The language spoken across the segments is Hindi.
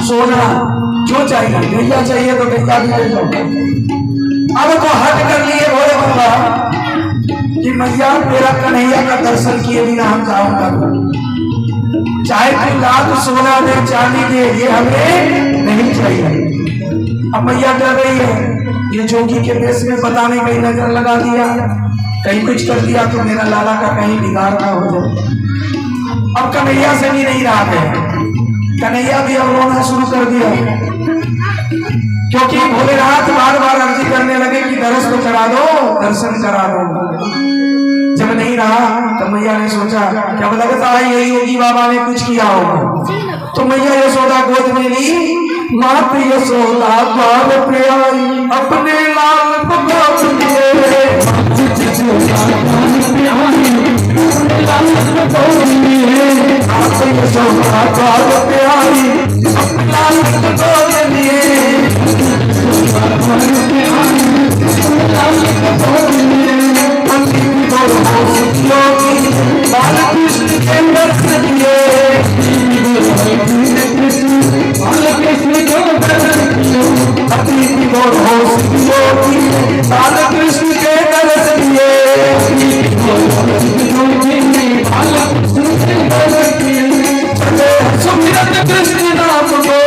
सोना जो चाहिए गैया चाहिए तो गैया भी ले लो। अब तो हट कर लिए भोले बाबा कि मैया तेरा कन्हैया का दर्शन किए बिना हम जाऊंगा, चाहे तू लाख सोना दे चांदी दे ये हमें नहीं चाहिए। अब मैया डर रही है, ये जोगी के देश में पता नहीं कहीं नजर लगा दिया, कहीं कुछ कर दिया तो मेरा लाला का कहीं बिगाड़ ना हो जाए। अब कन्हैया से भी नहीं रहा है, कन्हैया भी अब रोना शुरू कर दिया, क्योंकि भोलेनाथ बार बार अर्जी करने लगे कि दर्शन तो करा दो, दर्शन करा दो। जब नहीं रहा तो मैया ने सोचा क्या लगता है यही योगी बाबा ने कुछ किया होगा, तो मैया यशोदा गोद में ली, मात यशोदा द्वार पे आई, अपने लाल को बाल कृष्ण के दर्शन किए, चले सुमिरत कृष्ण नाम को,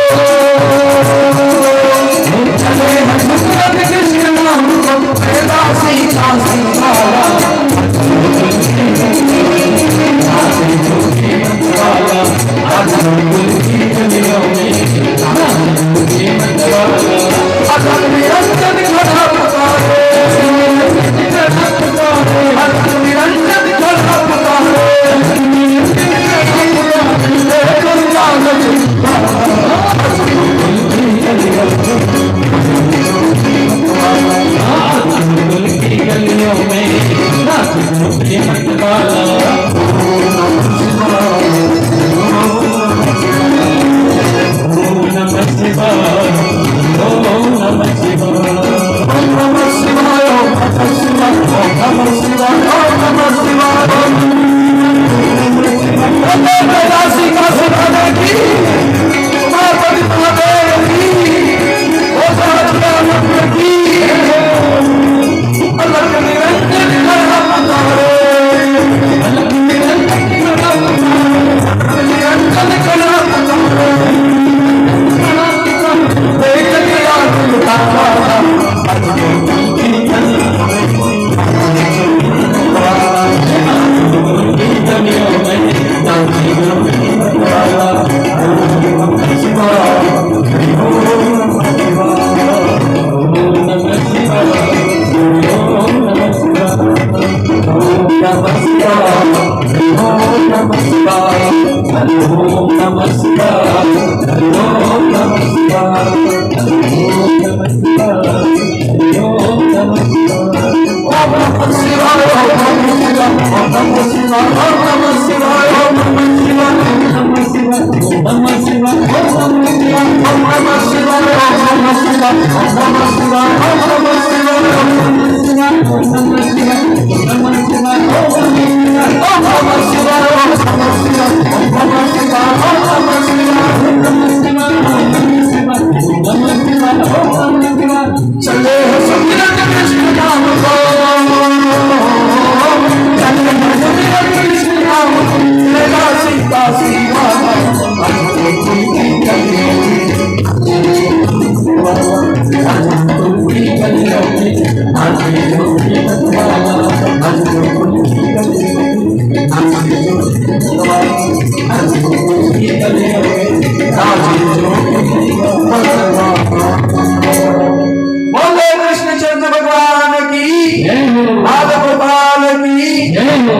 चले सुमिरत कृष्ण नाम को, पैदा सीता सीताला अधर निरंजन खड़ा पुकारे, अधर निरंजन खड़ा पुकारे, गलियों में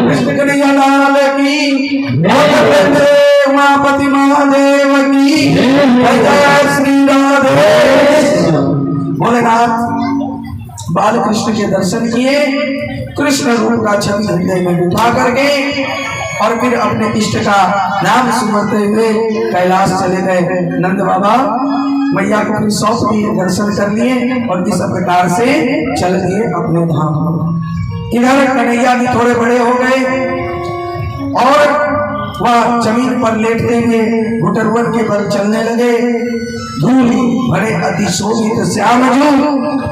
कृष्ण कन्हैया लाल की, उमापति महादेव की, जय श्री राधे। भोलेनाथ बाल कृष्ण के दर्शन किए, कृष्ण रूप का छवि हृदय में बिठा करके और फिर अपने इष्ट का नाम सुनते हुए कैलाश चले गए। नंद बाबा मैया को फिर सौंप दिए, दर्शन कर लिए और इस प्रकार से चल दिए अपने धाम। इधर कन्हैया भी थोड़े बड़े हो गए और वह जमीन पर लेटते हुए घुटरवन के बल चलने लगे। धूल भरे अति शोभित श्याम जो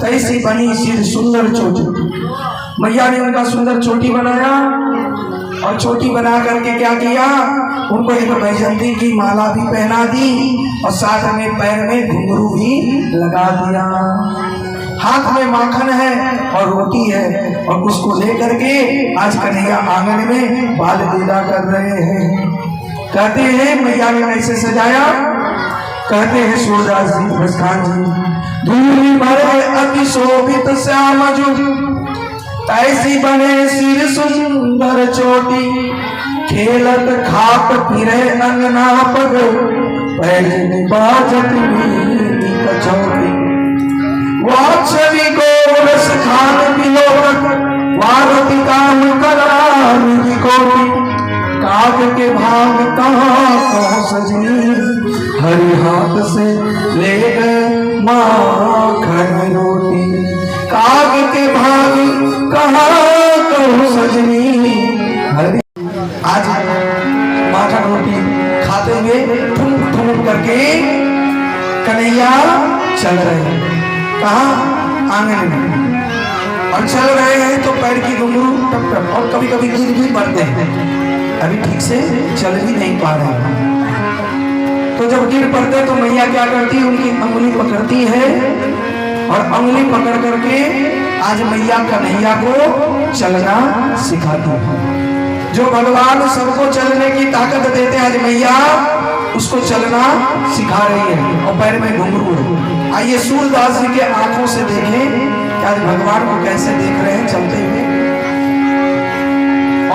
तैसी बनी सिर सुंदर चोटी। मैया ने उनका सुंदर चोटी बनाया और चोटी बना करके क्या किया, उनको एक बैजंती की माला भी पहना दी और साथ में पैर में घुंघरू भी लगा दिया। हाथ में माखन है और रोटी है और उसको लेकर के आज कन्हैया आंगन में बाल लीला कर रहे हैं। कहते हैं मैया ने कैसे सजाया, कहते हैं सूरदास जी प्रस्थान जी, धूल भरे अति शोभित श्याम जो ऐसी बने सिर सुंदर चोटी, खेलत खात फिरे अंगना पग पहले बाजत कचौटी। वात्सवी को रस खान पिलोक वारती काम करारी कोटी। काग के भाग कहाँ सजनी हरि हाथ से ले गए माखन रोटी। काग के भाग कहाँ सजनी हरि। आज माखन रोटी खाते हुए ठुमक ठुमक करके कन्हैया चल रहे हैं। कहाँ? आंगन में। और चल रहे हैं तो पैर की घुंघरू टप टप और कभी कभी गिर भी पड़ते हैं, अभी ठीक से चल भी नहीं पा रहे हैं। तो जब गिर पड़ते तो मैया क्या करती है, उनकी अंगुली पकड़ती है और अंगुली पकड़ करके आज मैया कन्हैया को चलना सिखाती है। जो भगवान सबको चलने की ताकत देते हैं, आज मैया उसको चलना सिखा रही है और पैर में घुंघरू है। आइए सूरदास जी के आंखों से देखें कि आज भगवान को कैसे देख रहे हैं चलते हुए।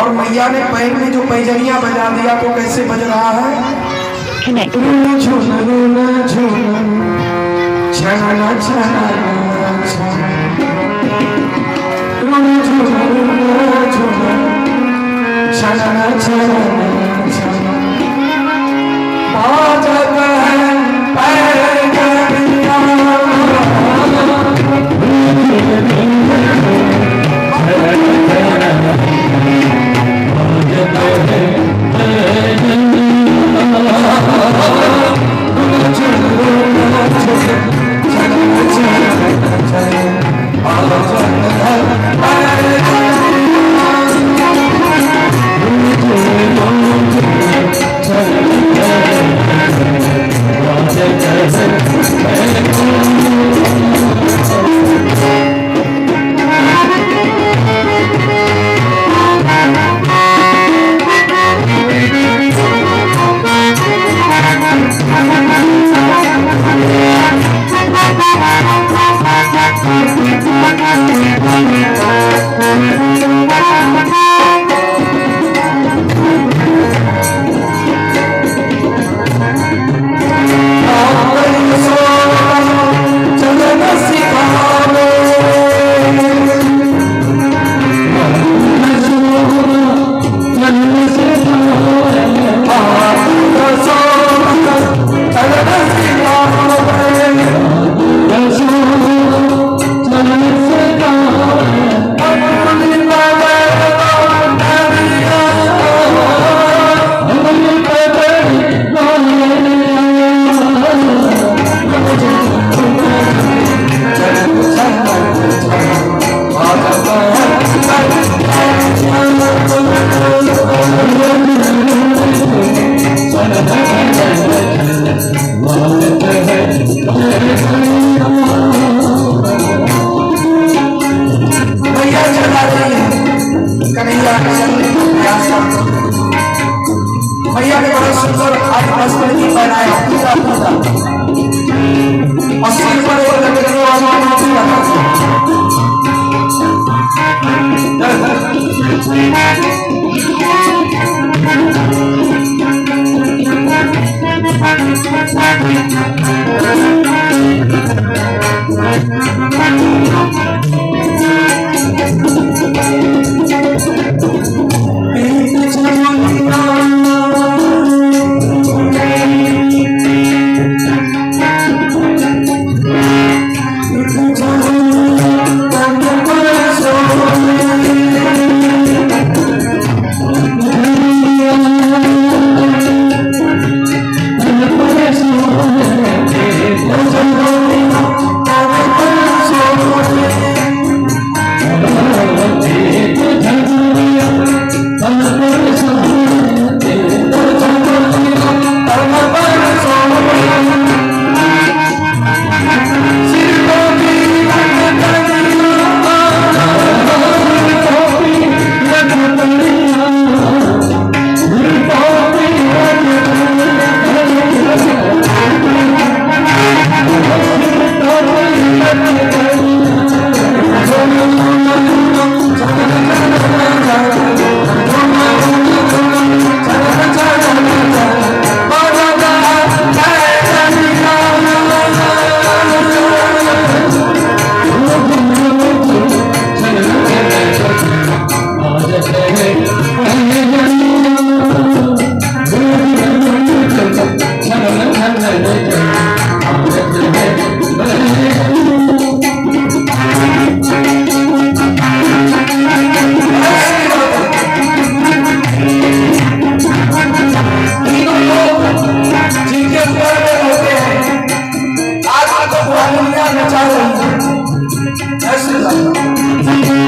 और मैया ने पैर में जो पैजनिया बजा दिया तो कैसे बज रहा है, झूना झूना झूना छना छना छना छना बाजत है पैजनिया भैया ने बड़ा सुंदर आज वस्त्र भी बनाया पूरा पूरा और सिर पर वो लगने वाला दुनिया नचा रही है।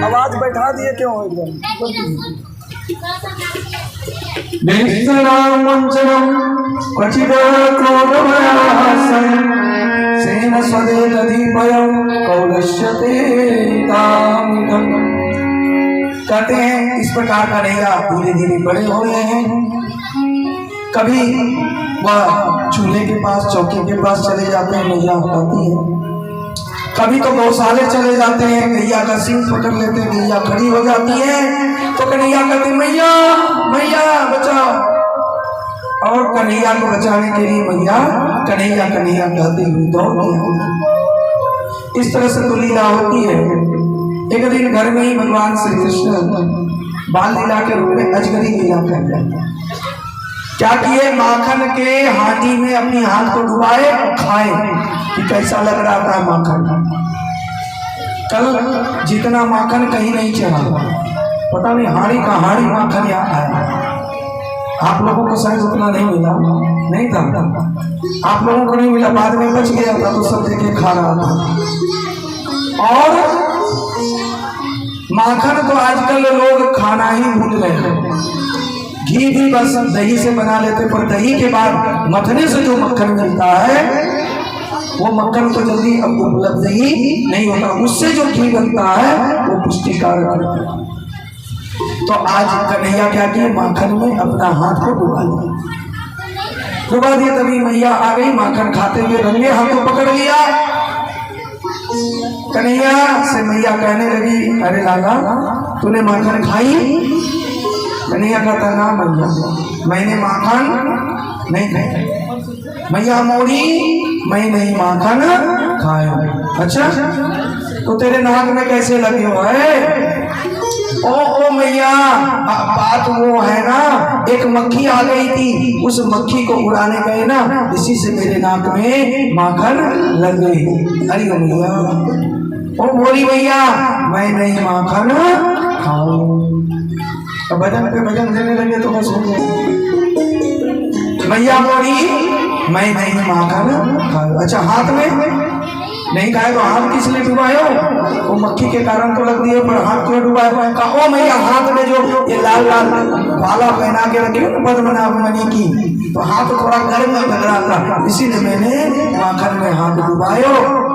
आवाज बैठा दिए क्यों एकदम कहते हैं इस प्रकार का रहेगा। धीरे धीरे बड़े हो रहे हैं। कभी वह चूल्हे के पास चौकी के पास चले जाते हैं, मैया उठाती है। कभी तो गौशाले चले जाते हैं, गैया का सिंह पकड़ लेते हैं, गैया खड़ी हो जाती है तो कन्हैया कहते मैया मैया बचाओ। और कन्हैया को बचाने के लिए मैया कन्हैया कन्हैया कहती हुई दौड़ती। इस तरह से तो लीला होती है। एक दिन घर में ही भगवान श्री कृष्ण बाल लीला के रूप में अजगरी लीला कहते हैं। क्या किए, माखन के हांडी में अपनी हाथ को डुबाए और खाए कि कैसा लग रहा था माखन। कल जितना माखन कहीं नहीं चढ़ा, पता नहीं हाड़ी का हाड़ी माखन यहाँ आया। आप लोगों को शायद उतना नहीं मिला, नहीं था, आप लोगों को नहीं मिला, बाद में बच गया था तो सब देखे खा रहा था। और माखन तो आजकल लोग खाना ही भूल गए। घी भी बस दही से बना लेते, पर दही के बाद मथने से जो मक्खन मिलता है वो मक्खन तो जल्दी अब उपलब्ध ही नहीं होता। उससे जो घी बनता है वो पुष्टिकारक है। तो आज कन्हैया क्या किए, माखन में अपना हाथ को डुबा दिया। तभी मैया आ गई, माखन खाते हुए रंगे हाथों पकड़ लिया। कन्हैया से मैया कहने लगी, अरे लाला तूने माखन खाई? कन्हैया कहता, ना मैया मैंने माखन नहीं खाया। मैया मोड़ी, मैं नहीं माखन खाया। अच्छा तो तेरे नाक में कैसे लगे हो है? ओ मैया, बात वो है ना, एक मक्खी आ गई थी, उस मक्खी को उड़ाने गए ना, इसी से मेरे नाक में माखन लग गई। अरे मैया, ओ बोली भैया मैं नहीं माखन खाऊं। भजन पे भजन देने लगे तो बस हो गया। मैया बोली मैं नहीं माखन खाऊं। अच्छा हाथ में नहीं खाए तो हाथ किस लिए डुबाए हो? वो मक्खी के कारण तो लग दिए, पर हाथ क्यों डुबाए? कहो मैया हाथ में जो ये लाल लाल बाला पहना के रखे हो पद्मनाभमणि की, तो हाथ थोड़ा गर्म लग रहा था, इसीलिए मैंने माखन में हाथ डुबाए हो।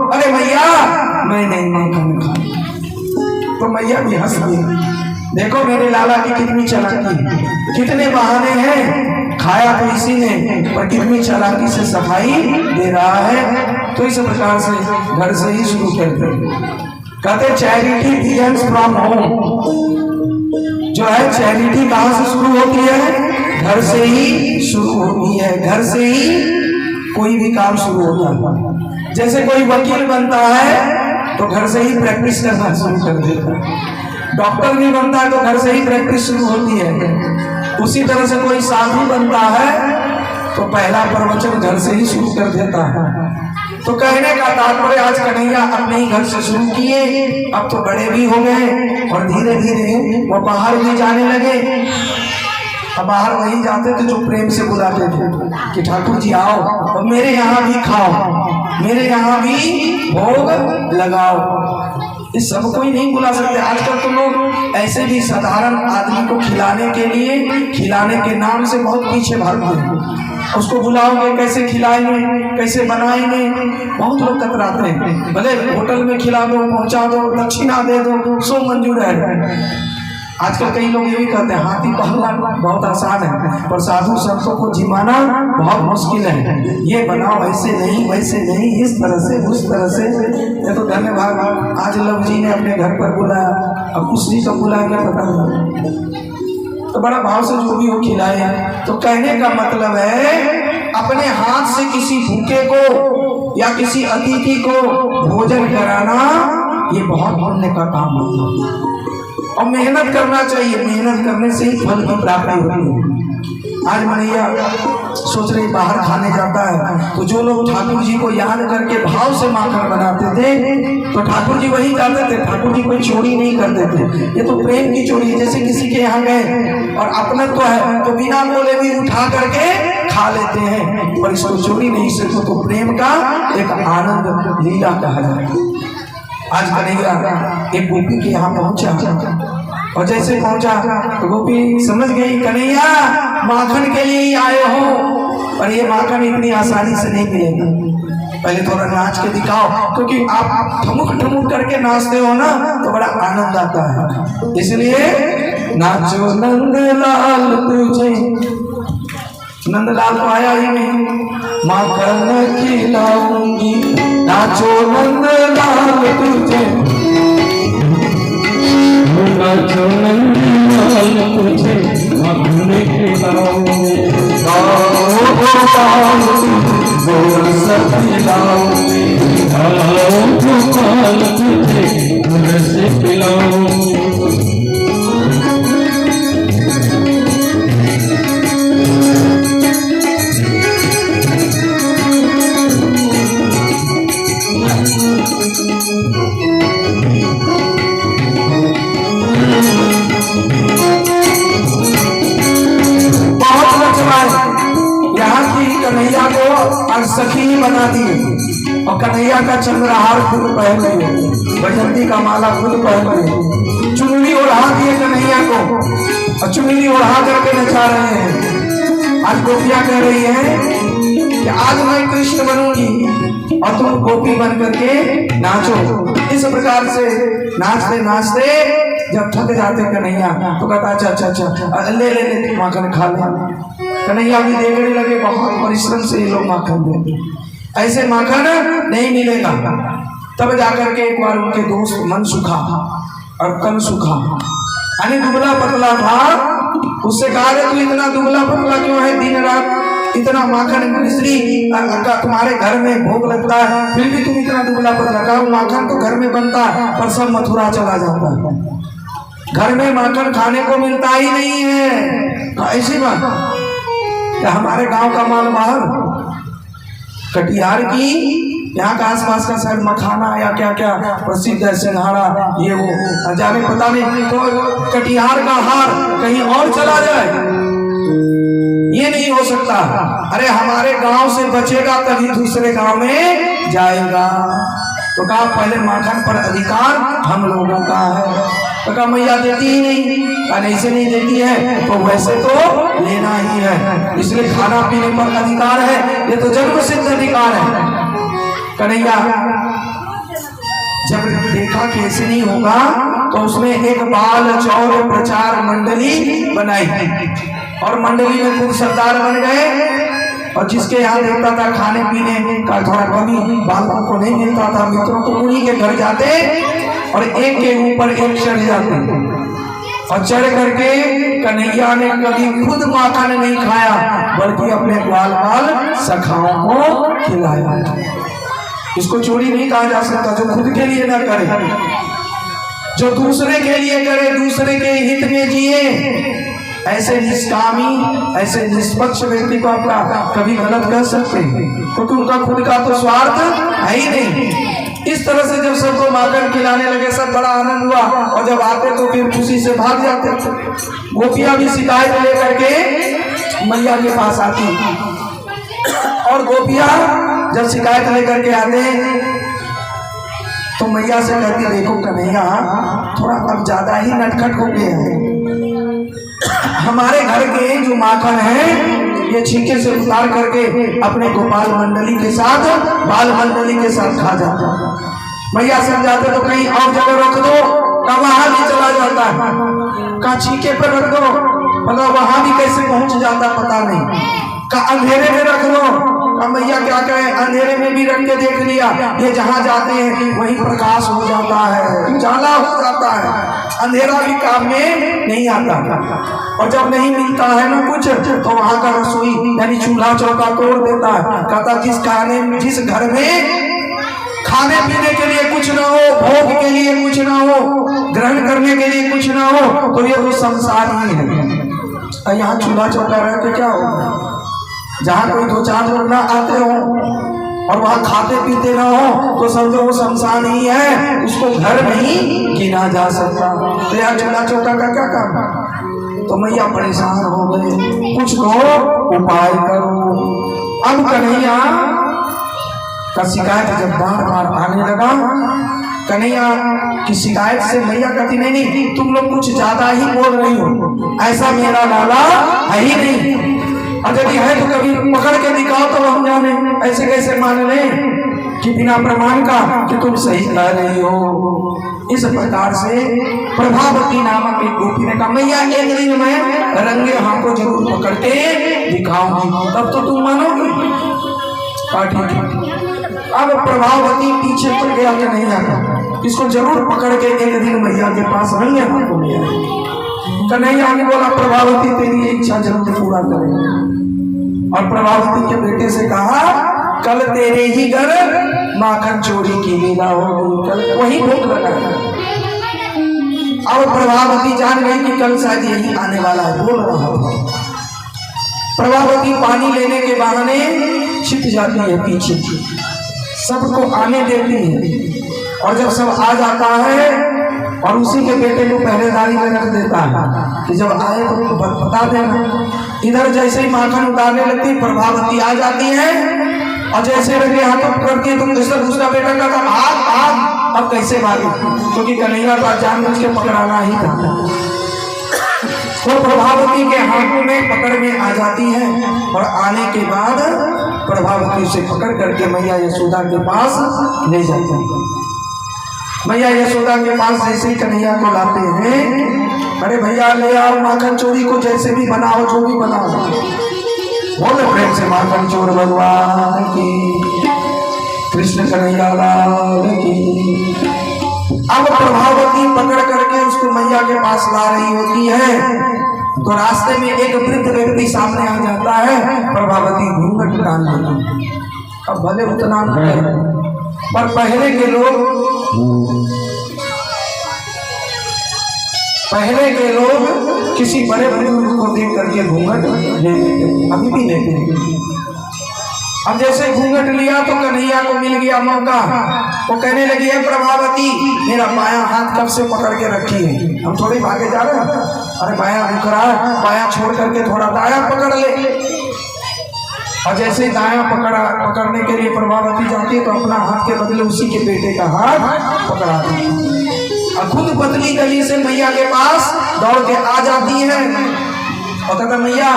अरे मैया मैं नहीं माखन खा। तो मैया भी हंस गई। देखो मेरे लाला की कितनी चालाकी, कितने बहाने हैं, खाया तो इसी ने, पर कितनी चालाकी से सफाई दे रहा है। तो इस प्रकार से घर से ही शुरू करते, कहते चैरिटी बिगिंस फ्रॉम होम। जो है चैरिटी कहाँ से शुरू होती है? घर से ही शुरू होती है। घर से ही कोई भी काम शुरू होता है। जैसे कोई वकील बनता है तो घर से ही प्रैक्टिस करना शुरू कर देता है। डॉक्टर भी बनता है तो घर से ही प्रैक्टिस शुरू होती है। उसी तरह से कोई साधु बनता है तो पहला प्रवचन घर से ही शुरू कर देता है। तो कहने का तात्पर्य आज कन्हैया अपने ही घर से शुरू किए, अब तो बड़े भी हो गए और धीरे धीरे वो बाहर भी जाने लगे। अब बाहर वही जाते थे जो प्रेम से बुलाते थे कि ठाकुर जी आओ और मेरे यहाँ भी खाओ, मेरे यहाँ भी भोग लगाओ। इस सब कोई नहीं बुला सकते। आजकल तो लोग ऐसे भी साधारण आदमी को खिलाने के लिए, खिलाने के नाम से बहुत पीछे भागते हैं। उसको बुलाओगे कैसे खिलाएंगे, कैसे बनाएंगे, बहुत लोग कतराते हैं। भले होटल में खिला दो, पहुंचा दो, दक्षिणा दे दो, सो मंजूर है। आजकल कई लोग ये भी कहते हैं हाथी पालना बहुत आसान है, पर साधु संतों को जिमाना बहुत मुश्किल है। ये बनाओ ऐसे नहीं, वैसे नहीं, इस तरह से, उस तरह से। ये तो धन्यवाद आज लव जी ने अपने घर पर बुलाया, अब उस जी को बुलाएंगे पता नहीं, तो बड़ा भाव से जो भी हो खिलाए। तो कहने का मतलब है अपने हाथ से किसी भूखे को या किसी अतिथि को भोजन कराना ये बहुत पुण्य का काम होता है और मेहनत करना चाहिए। मेहनत करने से ही फल की प्राप्ति होती है। आज मनैया सोच रही बाहर खाने जाता है तो जो लोग ठाकुर जी को याद करके भाव से माखन बनाते थे तो ठाकुर जी वही जाते थे। ठाकुर जी कोई चोरी नहीं करते थे। ये तो प्रेम की चोरी है। जैसे किसी के यहाँ गए और अपना तो है तो बिना बोले भी उठा करके खा लेते हैं, पर इसको चोरी नहीं सकते। तो प्रेम का एक आनंद लीला कहा जाता है। आज कन्हैया एक गोपी के यहाँ पहुंचा और जैसे पहुंचा तो गोपी समझ गई कन्हैया माखन के लिए ही आए हो, और ये माखन इतनी आसानी से नहीं मिलेगा। पहले थोड़ा नाच के दिखाओ, क्योंकि आप ठमुक ठमुक करके नाचते हो ना तो बड़ा आनंद आता है। इसलिए नाचो नंदलाल तुझे, नंदलाल तो आया ही नहीं, माखन खिलाऊंगी, नाचो नंदलाल तुझे, नाचो नंदलाल तुझे माखन खिलाऊंगी, गाओ गोपाल तुझे रस पिलाऊंगी, गाओ गोपाल तुझे रस पिलाऊंगी। कन्हैया का चंद्रहार खुद पहने, वैजंती का माला खुद पहने, चुनरी ओढ़ा दिए कन्हैया को और चुनरी ओढ़ा करके नचा रहे हैं। आज गोपियां कह रही है कि आज मैं कृष्ण बनूंगी और तुम गोपी बन करके नाचो। इस प्रकार से नाचते नाचते जब थक जाते कन्हैया तो कहता अच्छा ले ले ले माखन खा ले। कन्हैया भी देखने लगे बहुत परिश्रम से ये लोग माखन देते, ऐसे माखन नहीं मिलेगा। तब जाकर के एक बार उनके दोस्त मन सूखा और कन सूखा, यानी दुबला पतला था, उससे कहा तू इतना दुबला पतला क्यों है, दिन रात इतना माखन मिश्री तुम्हारे घर में भोग लगता है, फिर भी तुम इतना दुबला पतला। कहा माखन तो घर में बनता है पर सब मथुरा चला जाता है, घर में माखन खाने को मिलता ही नहीं है। ऐसी बात क्या हमारे गांव का माल बाहर कटिहार की, यहाँ का आसपास का शायद मखाना या क्या क्या प्रसिद्ध है, सिंघाड़ा ये वो जाने पता नहीं, तो कटिहार का हार कहीं और चला जाए ये नहीं हो सकता। अरे हमारे गांव से बचेगा तभी दूसरे गांव में जाएगा। तो कहा पहले माखन पर अधिकार हम लोगों का है। तो कहा मैया देती ही नहीं, ऐसे नहीं देती है तो वैसे तो लेना ही है, इसलिए खाना पीने पर अधिकार है, ये तो जन्म सिद्ध अधिकार है। कन्हैया जब देखा कि ऐसे नहीं होगा तो उसने एक बाल चौर प्रचार मंडली बनाई और मंडली में खुद सरदार बन गए। और जिसके यहाँ देखता था खाने पीने का थोड़ा कमी, बालकों को नहीं मिलता था, मित्रों को उन्हीं के घर जाते और एक के ऊपर एक चढ़ जाते और चढ़ करके कन्हैया ने कभी खुद माखन नहीं खाया बल्कि अपने ग्वाल बाल सखाओं को खिलाया। इसको चोरी नहीं कहा जा सकता। जो खुद के लिए ना करे, जो दूसरे के लिए करे, दूसरे के हित में जिए, ऐसे निष्कामी ऐसे निष्पक्ष व्यक्ति को अपना कभी गलत कर सकते हैं क्योंकि उनका खुद का तो स्वार्थ है ही नहीं। इस तरह से जब सबको माखन खिलाने लगे सब बड़ा आनंद हुआ और जब आते तो फिर खुशी से भाग जाते। गोपियां भी शिकायत लेकर के मैया के पास आती और गोपियां जब शिकायत लेकर के आते तो मैया से कहती देखो कन्हैया थोड़ा अब ज्यादा ही नटखट हो गया है, हमारे घर के जो माखन है ये छींके से उतार करके अपने गोपाल मंडली के साथ बाल मंडली के साथ खा जाता। मैया समझाते तो कहीं और जगह रख दो, का वहां भी चला जाता है, का छींके पर रख दो, मतलब वहां भी कैसे पहुंच जाता पता नहीं, का अंधेरे में रख दो। मैया क्या कहे, अंधेरे में भी रख के देख लिया, ये जहाँ जाते हैं वहीं प्रकाश हो जाता है, उजाला हो जाता है, अंधेरा भी काम में नहीं आता। और जब नहीं मिलता है ना कुछ तो वहां का रसोई यानी चूल्हा चौका तोड़ देता है। कहता जिस घर में खाने पीने के लिए कुछ ना हो, भोग के लिए कुछ ना हो, ग्रहण करने के लिए कुछ ना हो तो ये वो संसार ही है। यहाँ चूल्हा चौका रह के क्या होगा, जहाँ कोई दो चार लोग ना आते हो और वहाँ खाते पीते ना हो तो समझो वो शमशान ही है, उसको घर नहीं गिना जा सकता। तो यार चूल्हा चौका का क्या काम है? तो मैया परेशान हो गए, कुछ तो उपाय करो। अब कन्हैया का शिकायत जब बार बार आने लगा, कन्हैया की शिकायत से मैया कहती नहीं तुम लोग कुछ ज्यादा ही बोल रही हो, ऐसा मेरा लाला है ही नहीं, और यदि है तो कभी पकड़ के दिखाओ तो हम जाने, ऐसे कैसे मान लें कि बिना प्रमाण का कि तुम सही कह रही हो। इस प्रकार से प्रभावती नामक एक गोपी ने कहा मैया एक दिन मैं रंगे हाथों जरूर पकड़ के दिखाऊंगी, तब तो तुम मानोगी। अब प्रभावती पीछे पड़ गया कि नहीं आता, इसको जरूर पकड़ के एक दिन मैया के पास रंगे हाथों ले आए। कन्हैया ने बोला प्रभावती तेरी इच्छा जरूर पूरा करेंगे, और प्रभावती के बेटे से कहा कल तेरे ही घर माखन चोरी की लीला होगी, कल वही भोग लगा। अब प्रभावती जान गई कि कल शायद यही आने वाला है, बोल रहा था। प्रभावती पानी लेने के बहाने छिप जाती है पीछे, सबको आने देती है, और जब सब आ जाता है और उसी के बेटे को पहरेदारी में रख देता है कि जब आए तो बता देना। इधर जैसे ही माखन उतारने लगती प्रभावती आ जाती है और जैसे लगे हाथों पकड़ती है, तुम दूसरा बेटा का था भाग, अब कैसे भागे, क्योंकि कन्हैया का जानबूझ के पकड़ाना ही था। तो प्रभावती के हाथों में पकड़ में आ जाती है और आने के बाद प्रभावती उसे पकड़ करके मैया यशोदा के पास ले जाती है। मैया यशोदा के पास जैसे ही कन्हैया को लाते हैं, अरे भैया ले आओ माखन चोरी को, जैसे भी बनाओ, जो भी बनाओ, बोले प्रेम से माखन चोर भगवान की, कृष्ण कन्हैया लाल की। अब प्रभावती पकड़ करके उसको मैया के पास ला रही होती है, तो रास्ते में एक वृद्ध व्यक्ति सामने आ जाता है। प्रभावती घूंघट डाल लेती। अब भले उतना पर पहले के लोग किसी बड़े बुजुर्ग को देख करके घूंघट ले लेते, अभी भी लेते हैं। अब जैसे घूंघट लिया तो कन्हैया को मिल गया मौका, वो कहने लगी है प्रभावती मेरा बायां हाथ कब से पकड़ के रखी है, हम थोड़ी भागे जा रहे हैं, अरे बायां रुक रहा है, बायां छोड़ करके थोड़ा दायां पकड़ ले। और जैसे ही दायां पकड़ने के लिए प्रभावती जाती है तो अपना हाथ के बदले उसी के बेटे का हाथ पकड़ाती है और खुद पतली गली से मैया के पास दौड़ के आ जाती है और कहता मैया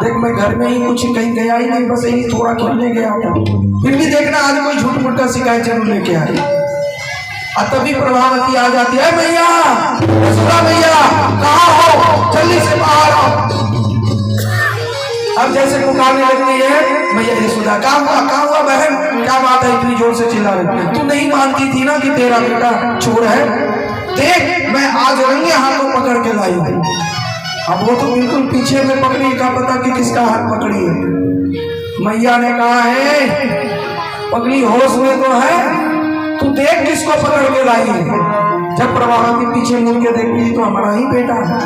देख मैं घर में ही कुछ कहीं गया ही नहीं, बस यही थोड़ा खेलने गया था, फिर भी देखना आज कोई झूठ मूठ का शिकायत जरूर लेके आए। और तभी प्रभावती आ जाती है, मैया यशोदा मैया कहाँ हो, जल्दी से बाहर आओ। अब जैसे पुकारने लगती है मैया यशोदा, कहाँ हुआ बहन, क्या बात है इतनी जोर से चिल्ला रही, तू नहीं मानती थी ना कि तेरा बेटा चोर है, देख मैं आज रंगे हाथों पकड़ के लाई हूँ। अब वो तो बिल्कुल पीछे में पकड़ी, का पता कि किसका हाथ पकड़ी है। मैया ने कहा है पगली होश में तो है, तू देख किसको पकड़ के लाई है। जब प्रभावती पीछे मुड़ के देखती तो हमारा ही बेटा है,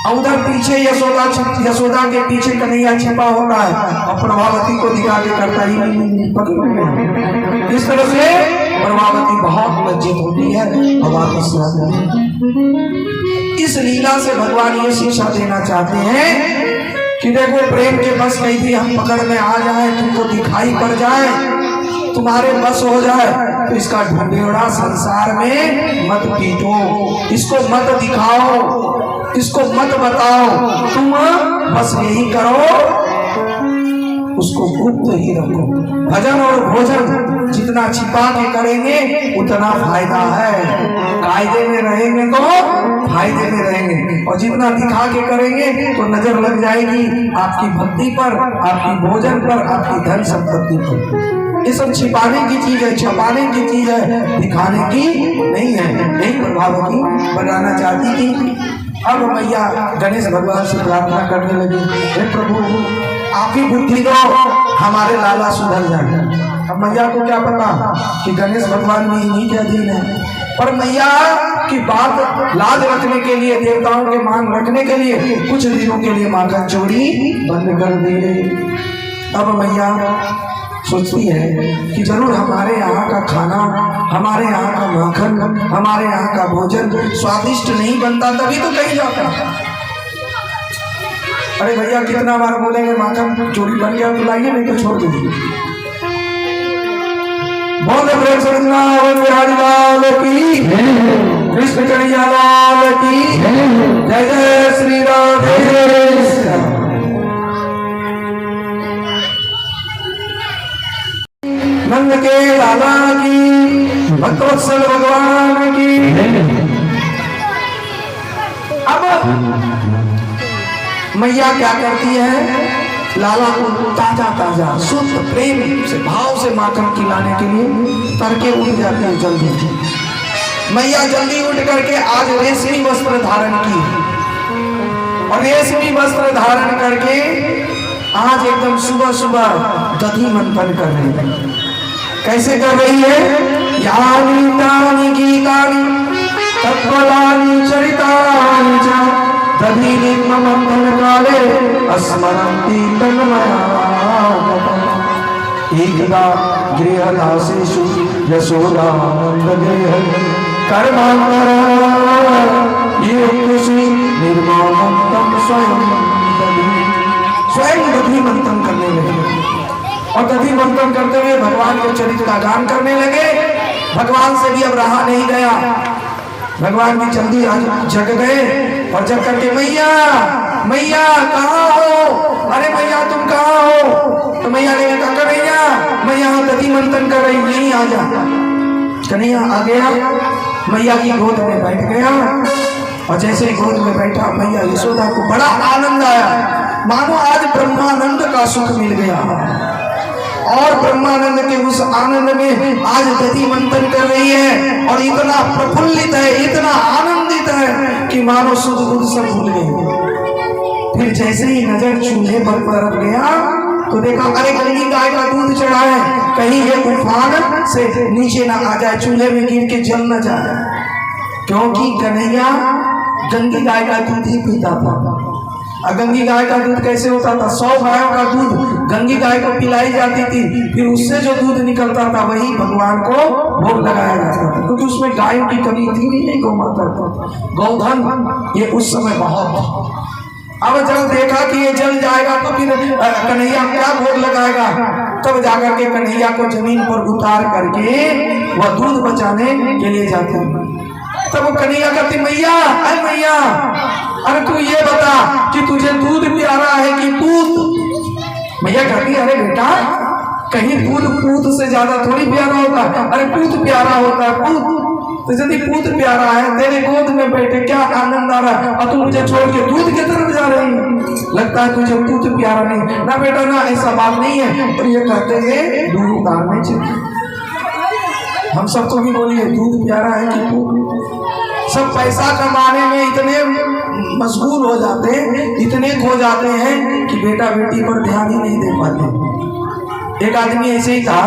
और उधर पीछे यशोदा के पीछे कन्हैया छिपा होता है और प्रभावती को दिखा के करता ही नहीं। इस तरह से प्रभावती बहुत लज्जित होती है और वापस आती है। इस लीला से भगवान ये शिक्षा देना चाहते हैं कि देखो प्रेम के बस कहीं भी हम पकड़ में आ जाए, तुमको दिखाई पड़ जाए, तुम्हारे बस हो जाए तो इसका ढूंढेड़ा संसार में मत पीटो, इसको मत दिखाओ, इसको मत बताओ, तुम बस यही करो उसको गुप्त ही रखो। भजन और भोजन जितना छिपा के करेंगे उतना फायदा है, कायदे में रहेंगे तो फायदे में रहेंगे, और जितना दिखा के करेंगे तो नजर लग जाएगी आपकी भक्ति पर, आपकी भोजन पर, आपकी धन संपत्ति पर। ये सब छिपाने की चीज है, छुपाने की चीज है, दिखाने की नहीं है। यही प्रभावती बनाना चाहती थी। अब मैया गणेश भगवान से प्रार्थना करने लगी, हे प्रभु आप ही बुद्धि दो, हमारे लाला सुधर जाए। अब मैया को क्या पता कि गणेश भगवान भी इन्हीं के अधीन है, पर मैया की बात लाज रखने के लिए, देवताओं के मान रखने के लिए कुछ दिनों के लिए माखन चोरी बंद कर दी। अब मैया सोचती है कि जरूर हमारे यहाँ का खाना, हमारे यहाँ का माखन, हमारे यहाँ का भोजन स्वादिष्ट नहीं बनता तभी तो कहीं जाता। अरे भैया कितना बार बोलेंगे माखन चोरी बन गया तो लाइए, नहीं तो छोड़ दीजिए। बोले प्रेम से बिहारी लाल की, कृष्ण कन्हैया लाल की, जय जय श्री राधे। नंद के लाला की, भक्तवत्सल भगवान की। अब मैया क्या करती है, लाला को ताजा ताजा शुद्ध प्रेम से भाव से माखन खिलाने के लिए तड़के उठ जाते हैं जल्दी। मैया जल्दी उठ करके आज रेशमी वस्त्र धारण की, और रेशमी वस्त्र धारण करके आज एकदम सुबह सुबह दधी मंथन कर रही है। कैसे कर रही है, यानी तानी गीतानी तत्फलानि चरितानि च दधीनि मंथन काले अस्मरन्ति तन्मया। एकदा गृहदासेषु यशोदानंद गृह कर्मांतर ये कृषि निर्माणम स्वयं दधी मंथन करने लगे। और दधि मंथन करते हुए भगवान के चरित्र का गान करने लगे। भगवान से भी अब रहा नहीं गया, भगवान भी जल्दी जग गए और जग करके मैया मैया कहाँ हो, अरे मैया तुम कहाँ हो? तो मैया ने कहा कन्हैया मैं यहाँ दधि मंथन कर रही हूँ, यहीं आ जा। कन्हैया आ गया, मैया की गोद में बैठ गया और जैसे ही गोद में बैठा मैया यशोदा को बड़ा आनंद आया, मानो आज ब्रह्मानंद का सुख मिल गया। और ब्रह्मानंद के उस आनंद में आज दधि मंथन कर रही है और इतना प्रफुल्लित है, इतना आनंदित है कि मानो सुध बुध सब भूल गई। फिर जैसे ही नजर चूल्हे पर तरफ गया तो देखा अरे गंगी गाय का दूध चढ़ा है, कहीं ये उफान से नीचे ना आ जाए, चूल्हे में गिर के जल न जाए। क्योंकि कन्हैया गंगी गाय का दूध ही पीता था। और गंगी गाय का दूध कैसे होता था? 100 गायों का दूध गंगी गाय को पिलाई जाती थी, फिर उससे जो दूध निकलता था वही भगवान को भोग लगाया जाता था, क्योंकि उसमें गायों की कमी थी नहीं, गौ माता गौधन ये उस समय बहुत। अब जब देखा कि ये जल जाएगा तो फिर कन्हैया क्या भोग लगाएगा, तब जाकर के कन्हैया को जमीन पर उतार करके वह दूध बचाने के लिए जाते हैं। तब वो कन्हैया कहती मैया अरे मैया अरे तू ये बता कि तुझे दूध प्यारा है कि पूत? मैया कहती अरे बेटा कहीं दूध पूत से ज्यादा थोड़ी प्यारा होता है, अरे पूत प्यारा होता है पूत। तो यदि पूत प्यारा है, तेरे गोद में बैठे क्या आनंद आ रहा है और तू मुझे छोड़ के दूध की तरफ जा रही है, लगता है तुझे पूत प्यारा नहीं ना बेटा ना, ऐसा बात नहीं है। और ये कहते हैं दूध उतारने चाहिए। हम सबको भी बोलिए दूध प्यारा है कि पूत? सब पैसा कमाने में इतने मशगूल हो जाते हैं, इतने खो जाते हैं कि बेटा बेटी पर ध्यान ही नहीं दे पाते। एक आदमी ऐसे ही था,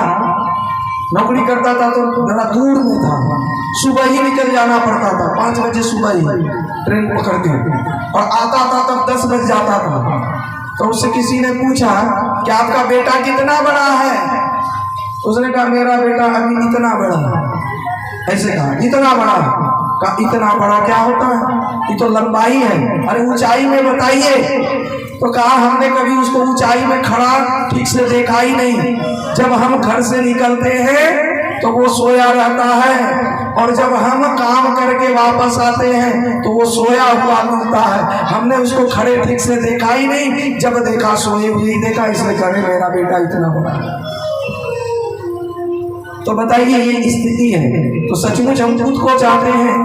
नौकरी करता था तो जरा दूर में था, सुबह ही निकल जाना पड़ता था, 5 बजे सुबह ही ट्रेन पकड़ के, और आता था तब 10 बज जाता था। तो उससे किसी ने पूछा कि आपका बेटा कितना बड़ा है? उसने कहा मेरा बेटा अभी इतना बड़ा। ऐसे कहा इतना बड़ा? कहा इतना बड़ा क्या होता है, ये तो लंबाई है, अरे ऊंचाई में बताइए। तो कहा हमने कभी उसको ऊंचाई में खड़ा ठीक से देखा ही नहीं, जब हम घर से निकलते हैं तो वो सोया रहता है, और जब हम काम करके वापस आते हैं तो वो सोया हुआ मिलता है, हमने उसको खड़े ठीक से देखा ही नहीं, जब देखा सोए हुए ही देखा, इसलिए कहे मेरा बेटा इतना बड़ा। तो बताइए ये स्थिति है। तो सचमुच हम दूध को चाहते हैं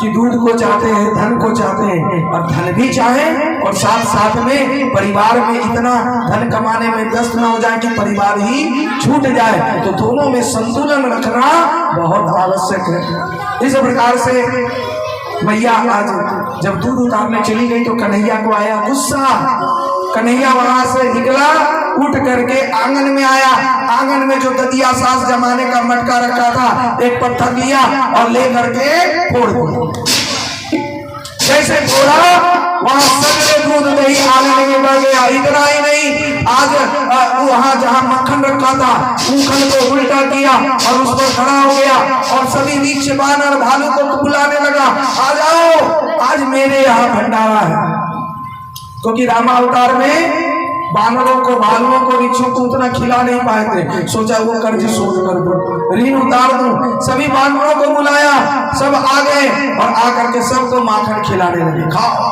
कि दूध को चाहते हैं, धन को चाहते हैं, और धन भी चाहें और साथ साथ में परिवार में इतना धन कमाने में व्यस्त न हो जाए कि परिवार ही छूट जाए। तो दोनों में संतुलन रखना बहुत आवश्यक है। इस प्रकार से मैया आज जब दूध उतारने चली गई तो कन्हैया को आया गुस्सा। कन्हैया वहां से निकला, उठ करके आंगन में आया। आंगन में जो ददिया सास जमाने का मटका रखा था, एक पत्थर लिया और ले करके फोड़ दिया। जैसे फोड़ा वहां सगले दूध दही आंगन में बढ़ गया। इतना ही नहीं, आज वहां जहां मक्खन रखा था मक्खन को उल्टा किया और उस पर खड़ा हो गया और सभी नीचे बानर भालू को बुलाने लगा, आ जाओ आज मेरे यहाँ भंडारा है। क्योंकि रामावतार में बानरों को भालुओं को ऋक्षों को उतना खिला नहीं पाए थे, सोचा वो कर्ज शोध कर दो, ऋण उतार दो। सभी बानरों को बुलाया, सब आ गए और आकर के सबको माखन खिलाने लगे। खाओ।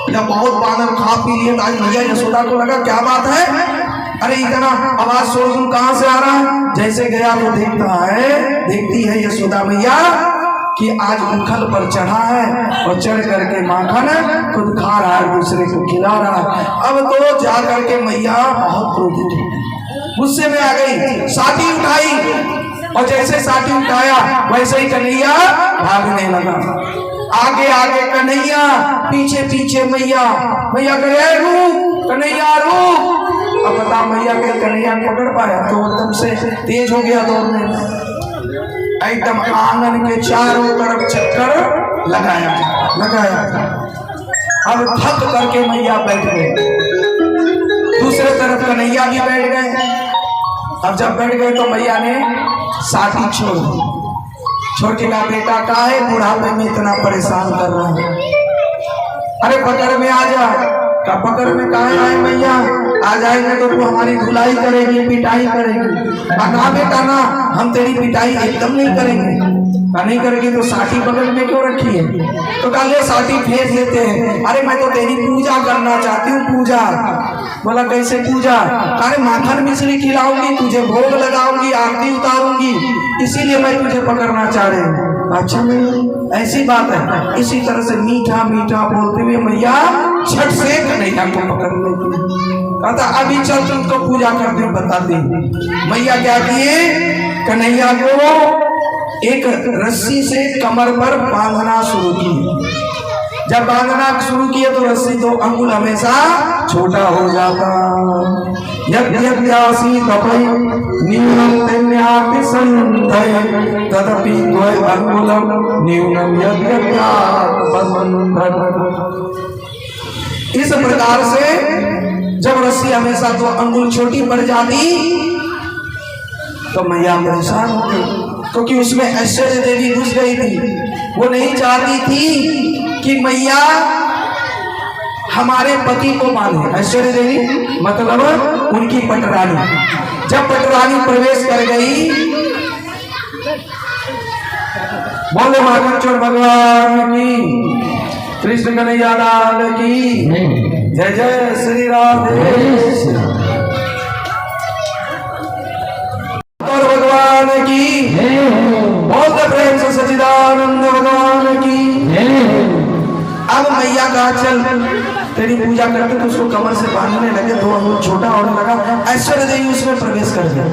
जब बहुत बानर खा पी लिए, आज भैया यशोदा को लगा क्या बात है, अरे इतना आवाज शोर कहाँ से आ रहा है। जैसे गया तो देखती है यशोदा मैया कि आज उखल पर चढ़ा है और चढ़ करके माखन खुद खा रहा है, दूसरे को खिला रहा है। अब तो जा करके मैया बहुत क्रोधित हो, गुस्से में आ गई, साठी उठाई और जैसे साठी उठाया वैसे ही कन्हैया भागने लगा। आगे आगे कन्हैया, पीछे पीछे मैया। मैया कहे रुक कन्हैया रुक। अब बता मैया के कन्हैया पकड़ पाया तो एकदम से तेज हो गया दौड़ने, एकदम आंगन के चारों तरफ चक्कर लगाया। अब थक करके मैया बैठ गए, दूसरे तरफ कन्हैया भी बैठ गए। अब जब बैठ गए तो मैया ने साठी छोड़ के कहा बेटा काहे बुढ़ापे में इतना परेशान कर रहा है, अरे पकड़ में आ जा। का पकड़ में काहे आए मैया, आ जाएंगे तो तू हमारी धुलाई करेगी, पिटाई करेगी। ना बेटा ना, हम तेरी पिटाई एकदम नहीं करेंगे। नहीं करेगी तो साठी बगल में क्यों रखी है? तो कहा ले साठी फेंक लेते हैं। अरे मैं तो तेरी पूजा करना चाहती हूँ, पूजा। बोला कैसे पूजा? अरे माखन मिश्री खिलाऊंगी, तुझे भोग लगाऊंगी, आरती उतारूंगी, इसीलिए मैं तुझे पकड़ना चाह रही हूँ। अच्छा नहीं, ऐसी बात है। इसी तरह से मीठा मीठा बोलते हुए मैया झट से कन्हैया को पकड़ लेती। कहता अभी चल तुमको पूजा करते बताती। मैया क्या किए, कन्हैया को एक रस्सी से कमर पर बांधना शुरू की। जब बांधना शुरू किए तो रस्सी 2 अंगुल हमेशा छोटा हो जाता। यज्ञासी तपई न्यूनम तेन्याति संतय तदपि द्वय अंगुलम न्यूनम इस प्रकार से जब रस्सी हमेशा 2 अंगुल छोटी पड़ जाती तो मैया परेशान हो गई, क्योंकि उसमें ऐश्वर्य देवी घुस गई थी। वो नहीं चाहती थी कि मैया हमारे पति को माने। ऐश्वर्य देवी मतलब उनकी पटरानी। जब पटरानी प्रवेश कर गई, बोले महाकाल भगवान की, कृष्ण कन्हैया लाल की जय। जय श्री राधे भगवान की, बहुत प्रेम से सच्चिदानंद भगवान की। अब मैया का चल तेरी पूजा करके तो उसको कमर से बांधने लगे, 2 अंगुल छोटा होने लगा। ऐश्वर्य देवी उसमें प्रवेश कर गया।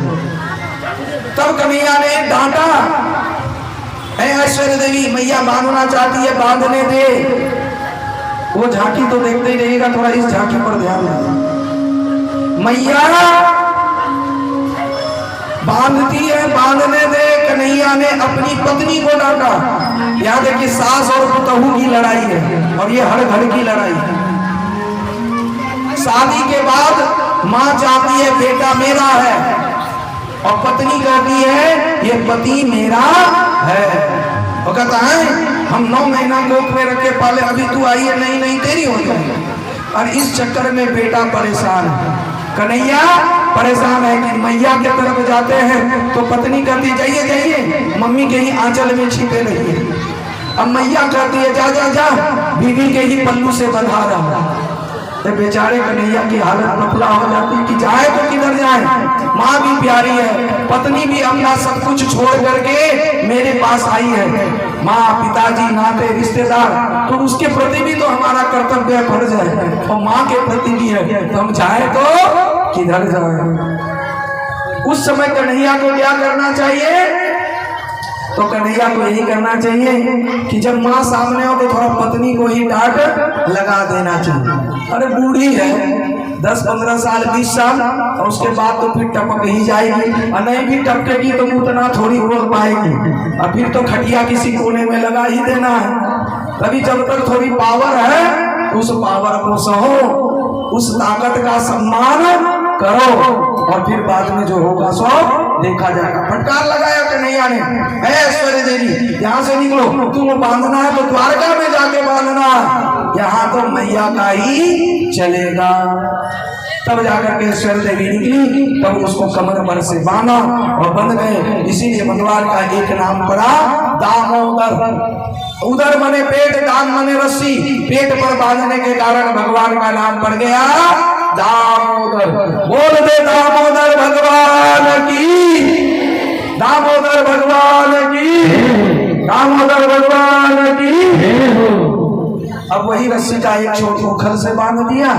तब कन्हैया ने डांटा, ऐश्वर्य देवी मैया बांधना चाहती है, बांधने दे। वो झांकी तो देखते ही रहेगा, थोड़ा इस झांकी पर ध्यान दे। मैया बांधती है, बांधने दे। कन्हैया ने अपनी पत्नी को डांटा। याद है कि सास और बहू की लड़ाई है, और ये हर घर की लड़ाई है। शादी के बाद माँ चाहती है बेटा मेरा है, और पत्नी कहती है ये पति मेरा है। वो कहता है हम 9 महीना गोद में रख के पाले, अभी तू आई है, नहीं नहीं तेरी हो जाएगी। और इस चक्कर में बेटा परेशान है। कन्हैया परेशान है कि मैया के तरफ जाते हैं तो पत्नी कहती जाइए जाइए, मम्मी के ही आंचल में छिपे रहिए। अब मैया कहती है जा जा जा, बीवी के ही पल्लू से बंधा रहा। तो बेचारे कन्हैया की हालत मफला हो जाती कि जाए तो किधर जाए। माँ भी प्यारी है, पत्नी भी अपना सब कुछ छोड़ करके मेरे पास आई है। माँ, पिताजी, नाते, रिश्तेदार, तो उसके प्रति भी तो हमारा कर्तव्य फर्ज है, और माँ के प्रति भी है। तो हम जाए तो किधर जाए। उस समय कन्हैया को क्या करना चाहिए? तो कन्हैया को यही करना चाहिए कि जब माँ सामने हो तो थोड़ा पत्नी को ही डांट लगा देना चाहिए। अरे बूढ़ी है, 10-15 साल 20 साल, और उसके बाद तो फिर टपक ही जाएगी, और नहीं भी टपकेगी तो उतना थोड़ी बोल पाएगी। और फिर तो खटिया किसी कोने में लगा ही देना है। तभी जब तक थोड़ी पावर है उस पावर को सहो, उस ताकत का सम्मान करो, और फिर बाद में जो होगा सो देखा जाएगा। फटकार लगाया कन्हैया ने, ऐश्वर्य देवी यहाँ से निकलो, तुम बांधना है तो द्वारका में जाके बांधना, यहाँ तो मैया का ही चलेगा। तब जाकर के ऐश्वर्य देवी निकली, तब उसको कमर पर से बांधा और बंध गए। इसीलिए भगवान का एक नाम पड़ा दामोदर। उदर मने पेट, दाम मने रस्सी, पेट पर बांधने के कारण भगवान का नाम पड़ गया दामोदर। बोल दे दामोदर भगवान की, दामोदर भगवान की, दामोदर भगवान की। अब वही रस्सी का एक छोट उखल से बांध दिया,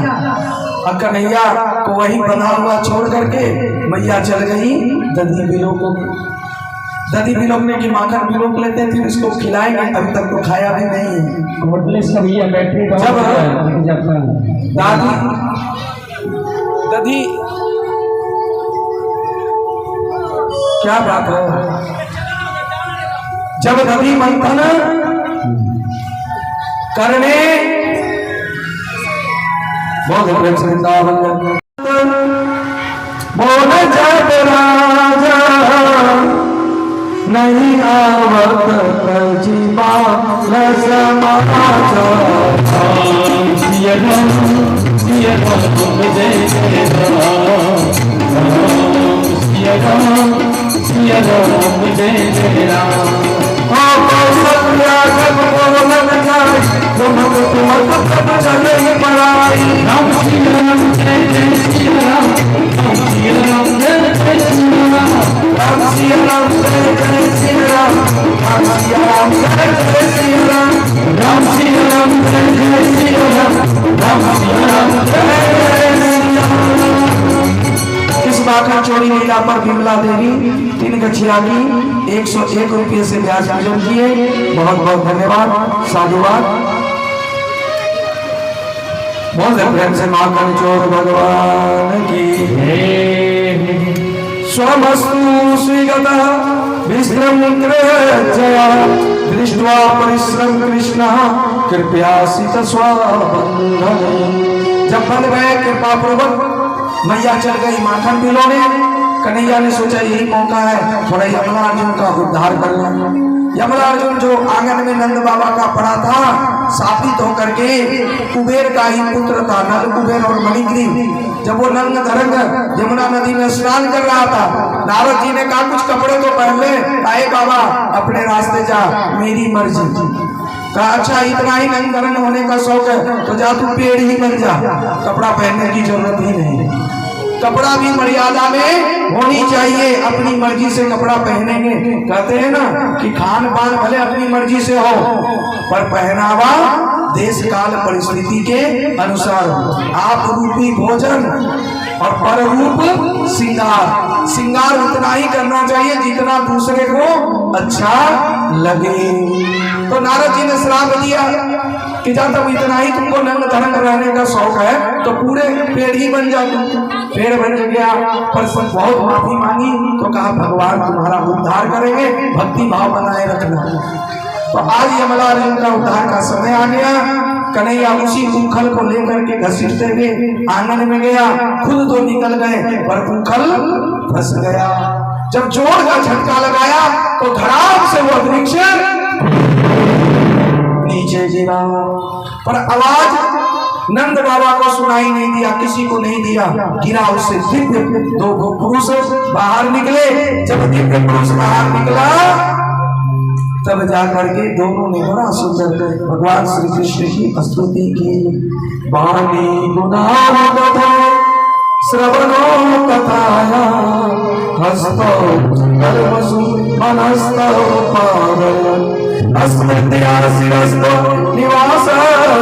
और कन्हैया को वही बना हुआ छोड़ करके मैया चल गई दधी बिलोक को। दधी बिलोकने की माखन बिलोक लेते, फिर इसको खिलाएंगे। अभी तक तो खाया भी नहीं है। जब दादी दधी, क्या बात है, जब दधी मंथन करने बहुत वृंदावन बोल जब राजा नहीं आवत जीवा समाचार सिया राम जय जय राम, सिया राम जय जय राम। कौशल्या जब बोलन जाए तुम तब चले पराई। राम सिया राम जय जय सिया राम, राम सिया राम जय जय सिया राम, राम सिया राम जय जय सिया राम, राम सिया राम जय जय सिया राम, राम सिया राम जय जय सिया राम, राम सिया राम जय जय सिया राम। इस माखन चोरी लीला पर विमला देवी 3 गछिया की 101 रुपये से ब्याज अर्जन किए। बहुत बहुत धन्यवाद, साधुवाद। बहुत प्रेम से माखन चोर भगवान की स्वमस्तु स्वीगतः विश्रम जया दृष्ट्वा परिश्रम कृष्ण कृपया सीत स्वबंधन। जब बन गए कृपा पूर्वक मैया चल गई माखन पिलोने। कन्हैया ने सोचा यही मौका है थोड़ा यमला अर्जुन का उद्धार कर लें। यमला अर्जुन जो आंगन में नंद बाबा का पड़ा था, शापित होकर के कुबेर का ही पुत्र था, नल कुबेर और मणिग्रीव। जब वो नंग धरंग यमुना नदी में स्नान कर रहा था, नारद जी ने कहा कुछ कपड़े तो पहन ले। आए बाबा अपने रास्ते जा, मेरी मर्जी। कहा अच्छा इतना ही नंग धरंग होने का शौक है तो जा तू पेड़ ही बन जा, कपड़ा पहनने की जरूरत ही नहीं। कपड़ा भी मर्यादा में होनी चाहिए, अपनी मर्जी से कपड़ा पहनेंगे। कहते हैं ना कि खान पान भले अपनी मर्जी से हो, पर पहनावा देश काल परिस्थिति के अनुसार। आप रूपी भोजन और पर रूप श्रृंगार। श्रृंगार उतना ही करना चाहिए जितना दूसरे को अच्छा लगे। तो नारद जी ने श्राप दिया कि जब तक इतना ही तुमको नंग धरंग रहने का शौक है तो पूरे पेड़ ही बन जा। पेड़ बन गया, पर सब बहुत माफी मांगी तो कहा भगवान तुम्हारा उद्धार करेंगे, भक्ति भाव बनाए रखना। तो आज यमला अर्जुन का उद्धार का समय आ गया। कन्हैया उसी मुखल को लेकर के घसीटते हुए आंगन में गया। खुद तो निकल गए पर मुखल फंस गया। जब जोर का झटका लगाया तो धड़ाम से वो वृक्ष नीचे गिरा, पर आवाज नंद बाबा को सुनाई नहीं दिया, किसी को नहीं दिया। गिरा उससे दिव्य 2 पुरुष बाहर निकले। जब दिव्य पुरुष बाहर निकला तब जाकर के दोनों ने बड़ा सुंदर भगवान श्री कृष्ण की स्तुति की। वाणी गुणावत श्रवणो कथाया हस्तो कर्मसु मनस्तो पावय अस्मृत्यासिरस्तो निवास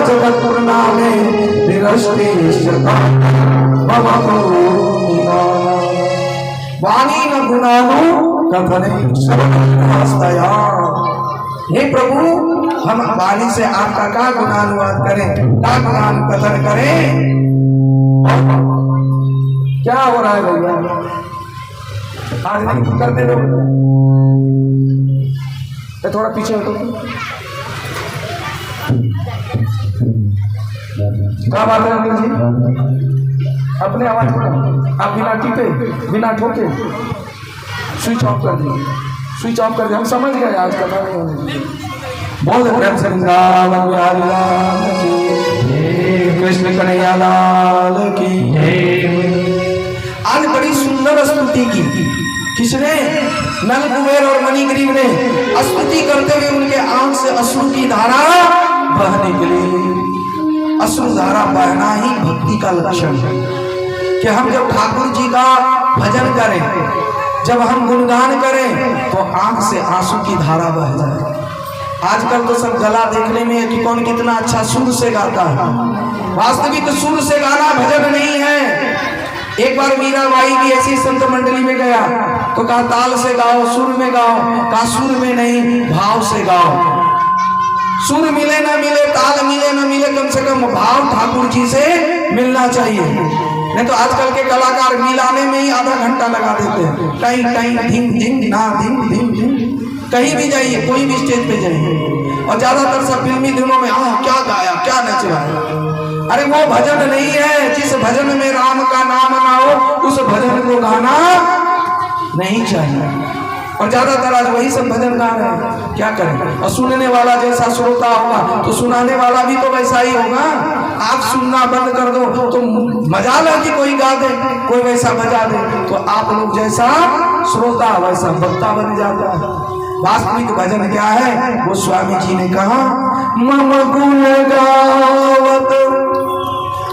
जगत्पुरनामे निरष्टिश्चता मम करुणा। वाणी न गुणानु कथने श्रवणस्तया। हे प्रभु हम वाणी से आपका क्या गुणानुवाद करें, क्या गुणान कथन करें। क्या हो रहा है भैया, आज नहीं करते लोग। थोड़ा पीछे हटो। क्या बात है अनिल जी, अपने आवाज आप बिना टीपे बिना ठोके स्विच ऑफ कर दिए, स्विच ऑफ कर दिए। हम समझ गए आज का नहीं होने। बोल प्रेम से वृंदावन बिहारी लाल की, कृष्ण कन्हैया लाल की। आज बड़ी सुंदर स्तुति की। किसने? नल कुबेर और मणिग्रीव ने स्तुति करते हुए उनके आंख से अश्रु की धारा बह निकली। अश्रु धारा बहना ही भक्ति का लक्षण है कि हम जब ठाकुर जी का भजन करें, जब हम गुणगान करें तो आंख से आंसू की धारा बह जाए। आजकल तो सब गला देखने में है कि कौन कितना अच्छा सुर से गाता है। वास्तविक सुर से गाना भजन नहीं है। एक बार मीराबाई भी ऐसी संत मंडली में गया तो कहा ताल से गाओ, सुर में गाओ। कहा सुर में नहीं, भाव से गाओ। सुर मिले ना मिले, ताल मिले ना मिले, कम से कम भाव ठाकुर जी से मिलना चाहिए। नहीं तो आजकल के कलाकार मिलाने में ही आधा घंटा लगा देते हैं। टाइम टाइम धिम धिम ना धिम धिम धिम। कहीं भी जाइए, कोई भी स्टेज पे जाइए, और ज्यादातर सब फिल्मी दिनों में क्या गाया, क्या नचवाया। अरे वो भजन नहीं है। जिस भजन में राम का नाम ना हो उस भजन को गाना नहीं चाहिए। और ज्यादातर आज वही सब भजन गा रहे हैं, क्या करें। और सुनने वाला जैसा श्रोता होगा तो सुनाने वाला भी तो वैसा ही होगा। आप सुनना बंद कर दो तो मजा ला कि कोई गा दे, कोई वैसा बजा दे, तो आप लोग जैसा श्रोता वैसा वक्ता बन जाता है। वास्तविक भजन क्या है? गोस्वामी जी ने कहा, मम गुण गावत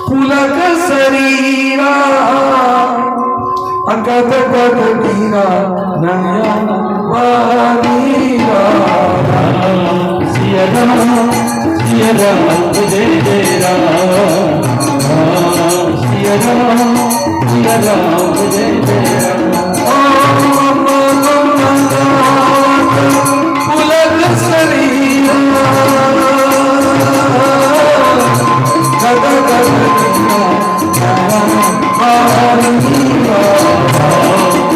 पुलक शरीरा अगत गत गिरा नयन बनीरा। सिया राम जय जय राम, सिया राम जय जय राम। पुलक शरीरा गत गत गिरा नयन बनीरा।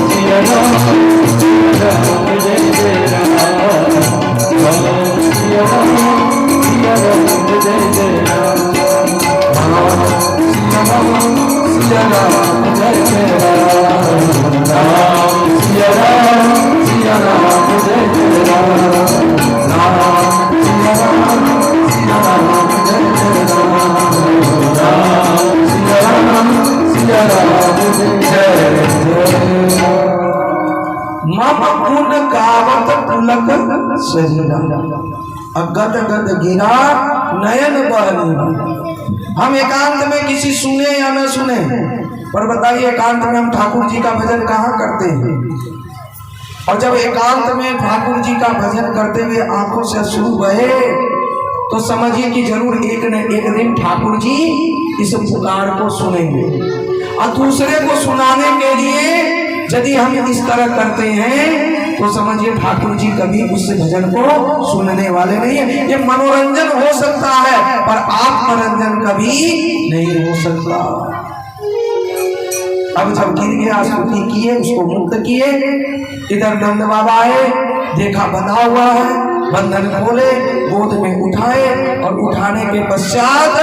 सिया राम जय जय राम, सिया राम जय जय राम। सिया राम जय जय राम, सिया राम सिया राम जय जय राम, सिया राम जय जय राम, सिया राम जय जय राम। मम गुण गावत पुलक शरीरा अगद गद गिरा नयन बहनी। हम एकांत में किसी सुने या न सुने, पर बताइए एकांत में हम ठाकुर जी का भजन कहाँ करते हैं? और जब एकांत में ठाकुर जी का भजन करते हुए आंखों से अश्रु बहे तो समझिए कि जरूर एक न एक दिन ठाकुर जी इस पुकार को सुनेंगे। और दूसरे को सुनाने के लिए यदि हम इस तरह करते हैं तो समझिए ठाकुर जी कभी उस भजन को सुनने वाले नहीं है। ये मनोरंजन हो सकता है पर आत्मरंजन कभी नहीं हो सकता। अब जब गिर गया स्तुति किए, उसको मुक्त किए, इधर नंद बाबा आए, देखा बंधा हुआ है, बंधन खोले, गोद में उठाए और उठाने के पश्चात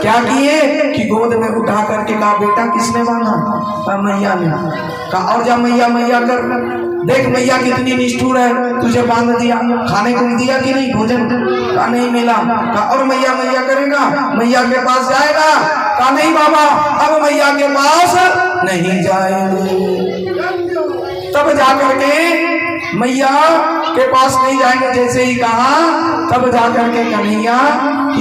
क्या किए कि गोद में उठा करके कहा, बेटा किसने बांधा? कहा मैया ने। कहा और जा मैया मैया कर, देख मैया कितनी निष्ठुर है, तुझे बांध दिया, खाने को दिया कि नहीं भोजन? कहा नहीं मिला। कहा और मैया मैया करेगा, मैया के पास जाएगा? कहा नहीं बाबा अब मैया के पास नहीं जाएंगे। तब जाकर के मैया के पास नहीं जाएंगे, जैसे ही कहा तब जाकर के कन्हैया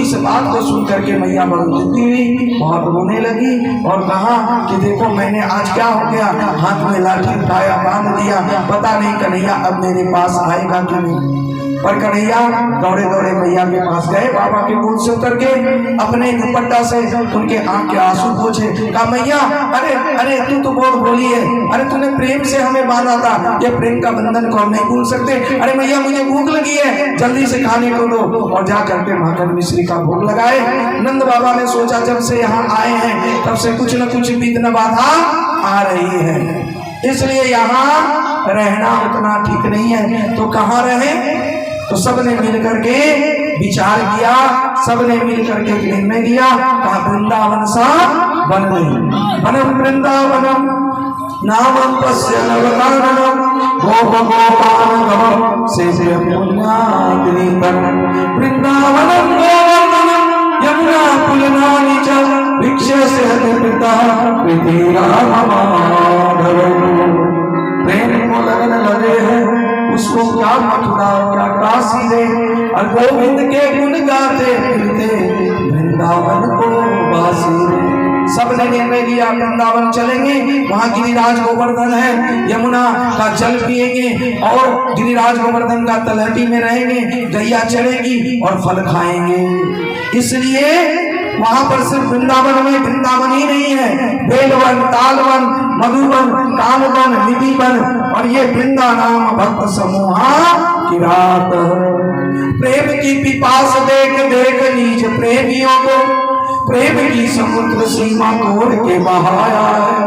इस बात को सुन करके मैया बड़ी दुखी हुई, बहुत रोने लगी और कहा कि देखो मैंने आज क्या हो गया, हाथ में लाठी उठाया, बांध दिया, पता नहीं कन्हैया अब मेरे पास आएगा कि नहीं। पर कन्हैया दौड़े दौड़े मैया के पास गए, बाबा के गोद से उतर के अपने दुपट्टा से उनके आंख के आंसू पोंछे। कहा मैया अरे अरे तू तो बहुत भोली है, अरे तूने प्रेम से हमें बांधा था, ये प्रेम का बंधन को हम नहीं भूल सकते। अरे मैया मुझे भूख लगी है, जल्दी से खाने को दो। और जा करके माखन मिश्री का भोग लगाए। नंद बाबा ने सोचा जब से यहाँ आए हैं तब से कुछ न कुछ विघ्न बाधा आ रही है, इसलिए यहाँ रहना उतना ठीक नहीं है, तो कहाँ रहे? तो सबने मिल करके विचार किया, सबने मिल करके निर्णय लिया, कहा वृंदावन सा बन गई। वनम वृंदावनम नामं तस्य नवकारणम गोपगोपानगमं सेव्यं पुण्याद्रीपं वृंदावनं गोवर्धनं यमुना पुलनानि च वीक्ष्यस्य पिता प्रीतिराममाधवं। प्रेम को लगन लगे हैं उसको क्या मथुरा क्या काशी दे, और गोविंद के गुण गाते फिरते वृंदावन को वासी। सबने निर्णय लिया वृंदावन चलेंगे, वहाँ गिरिराज गोवर्धन है, यमुना का जल पिएंगे और गिरिराज गोवर्धन का तलहटी में रहेंगे, गैया चढ़ेगी और फल खाएंगे। इसलिए वहां पर सिर्फ वृंदावन में वृंदावन ही नहीं है, बेलवन, तालवन, मधुवन, कामवन, निधिवन और ये वृंदा नाम भक्त समूहा की रात। प्रेम की पिपास देख देख नीच प्रेमियों को प्रेम की समुद्र सीमा तोड़ के बहाया है।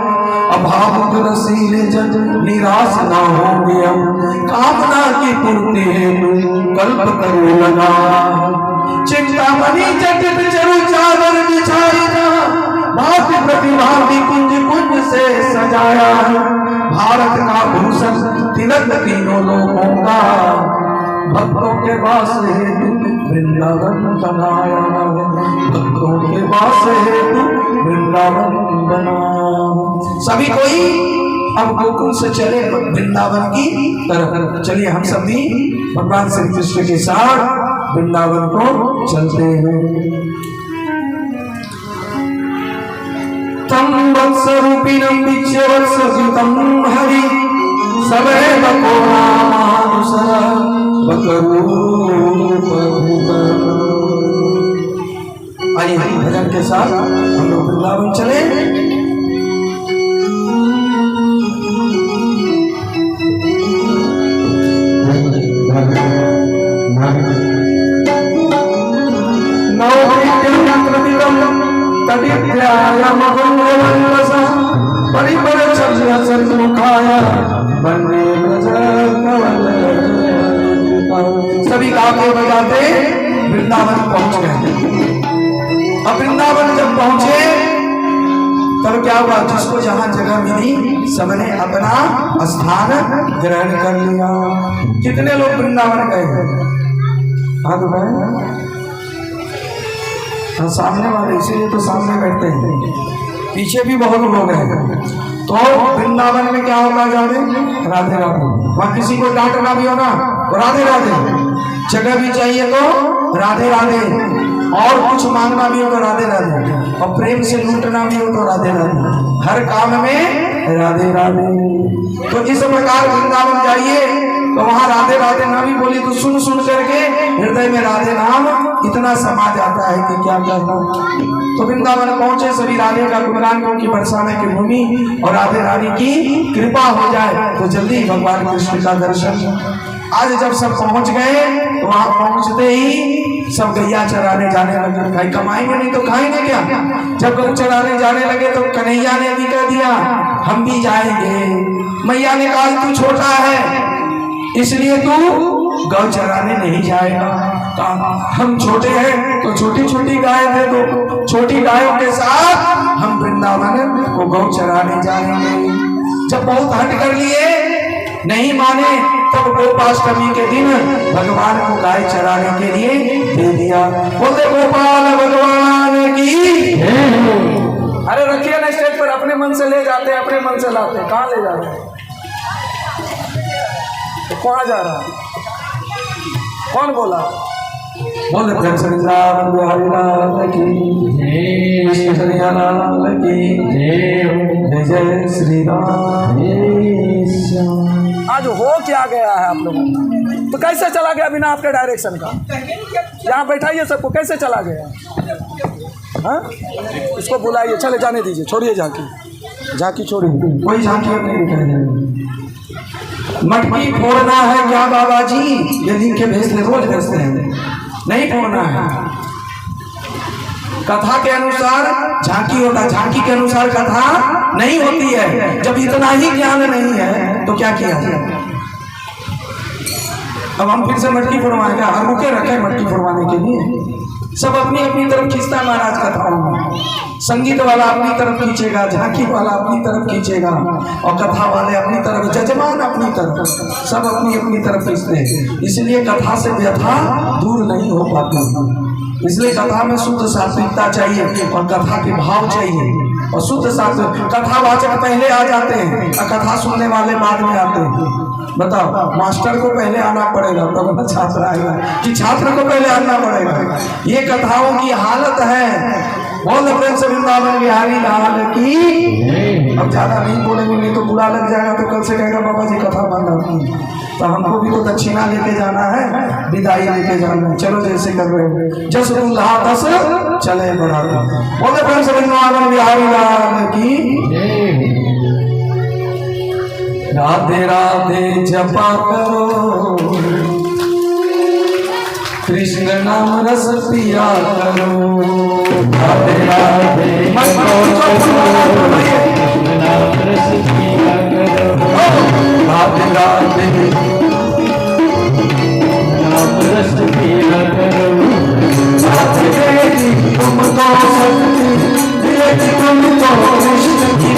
अभावुक रसीले जन निराश ना होंगे हम, कामना की पूर्ति हेतु कल्प करे लगा। चिंतामणि जटित चरु चादर बिछाई ना, भांति प्रतिभा कुंज कुंज से सजाया है भारत का भूषण तिलक तीनों लोगों का, भक्तों के वास हेतु वृंदावन बनाया है, भक्तों के वास हेतु वृंदावन बनाया। सभी कोई अब गोकुल से चले वृंदावन की तरफ। चलिए हम सब भी भगवान श्री कृष्ण के साथ वृंदावन को चलते हैं। तम वत्सरूपिणं वीक्ष्य वत्सगीतं हरि सवैव को रामानुसर बकरूप। आइए भजन के साथ हम लोग वृंदावन चले। सभी गाते बजाते वृंदावन पहुंच गए। अब वृंदावन जब पहुंचे तब क्या हुआ, जिसको जहां जगह मिली सबने अपना स्थान ग्रहण कर लिया। कितने लोग वृंदावन गए? हाँ तो भाई सामने वाले, इसीलिए तो सामने बैठते हैं, पीछे भी बहुत लोग हैं। तो वृंदावन में क्या होगा जाने? राधे राधे। वहां किसी को डांटना भी होगा तो राधे राधे, जगह भी चाहिए तो राधे राधे, और कुछ मांगना भी हो तो राधे राधे, और प्रेम से लूटना भी हो तो राधे राधे, हर काम में राधे राधे। तो इस प्रकार वृंदावन जाइए तो वहां राधे राधे ना भी बोली तो सुन सुन करके हृदय में राधे नाम इतना समा जाता है कि क्या कहना। तो वृंदावन पहुंचे, सभी राधे का गुणगान क्योंकि बरसाने की भूमि और राधे रानी की कृपा हो जाए तो जल्दी भगवान कृष्ण का दर्शन। आज जब सब पहुंच गए तो वहां पहुंचते ही सब गैया चराने जाने लगे। भाई कमाएंगे नहीं तो खाएंगे क्या? जब गौ चराने जाने लगे तो कन्हैया ने भी कह दिया हम भी जाएंगे। मैया ने कहा तू छोटा है इसलिए तू गौ चराने नहीं जाएगा। कहा हम छोटे हैं तो छोटी छोटी गाय दे दो, छोटी गायों के साथ हम वृंदावन को गौ चराने जाएंगे। जब बहुत हट कर लिए नहीं माने तब गोपाष्टमी के दिन भगवान को गाय चराने के लिए दे दिया। बोले गोपाल भगवान की। अरे रखिए ना स्टेज पर, अपने मन से ले जाते अपने मन से लाते, कहाँ ले जा रहे हैं? कहाँ जा रहा है? कौन बोला? बोले वृंदावन बिहारी लाल की जय, कन्हैया लाल की जय, जय श्री राम। आज हो क्या गया है आप लोगों का? तो कैसे चला गया बिना आपके डायरेक्शन का? यहाँ बैठाइए सबको, कैसे चला गया? हाँ इसको बुलाइए, चले जाने दीजिए, छोड़िए झांकी, झांकी छोड़िए, कोई झांकी नहीं दिखाई। मटकी फोड़ना है क्या बाबा जी? ये लिख के भेजते, रोज भेजते हैं, नहीं फोड़ना है। कथा के अनुसार झांकी होता, झांकी के अनुसार कथा नहीं होती है। जब इतना ही ज्ञान नहीं है तो क्या किया जाए? अब हम फिर से मटकी फोड़वाएंगे, हम रुके रखे मटकी फोड़वाने के लिए। सब अपनी अपनी तरफ खींचता महाराज कथाओं में, संगीत वाला अपनी तरफ खींचेगा, झांकी वाला अपनी तरफ खींचेगा, और कथा वाले अपनी तरफ, जजमान अपनी तरफ, सब अपनी अपनी तरफ खींचते हैं। इसलिए कथा से व्यथा दूर नहीं हो पाती। इसलिए कथा में शुद्ध सात्विकता चाहिए और कथा के भाव चाहिए। और शुद्ध सात्विक कथावाचक पहले आ जाते हैं और कथा सुनने वाले बाद में आते हैं। बताओ, मास्टर को पहले आना पड़ेगा तब छात्र आएगा कि छात्र को पहले आना पड़ेगा? ये कथाओं की हालत है। बोल प्रेम से वृंदावन बिहारी लाल की। अब ज्यादा नहीं बोलेंगे नहीं तो बुरा लग जाएगा, तो कल से कहेगा बाबा जी कथा बंद होती। तो हमको भी तो दक्षिणा लेके जाना है, विदाई लेके जाना है। चलो जैसे कर रहे हो, जस दुल्हा दस चले बढ़ाता। बोले प्रेम से वृंदावन बिहारी लाल की। राधे राधे जपा करो, कृष्ण नाम रस पिया करो। राधे राधे कृष्ण नाम रस पिया करो। राधे राधे नाम रस पिया करो। तुमको शक्ति तुमको कृष्ण की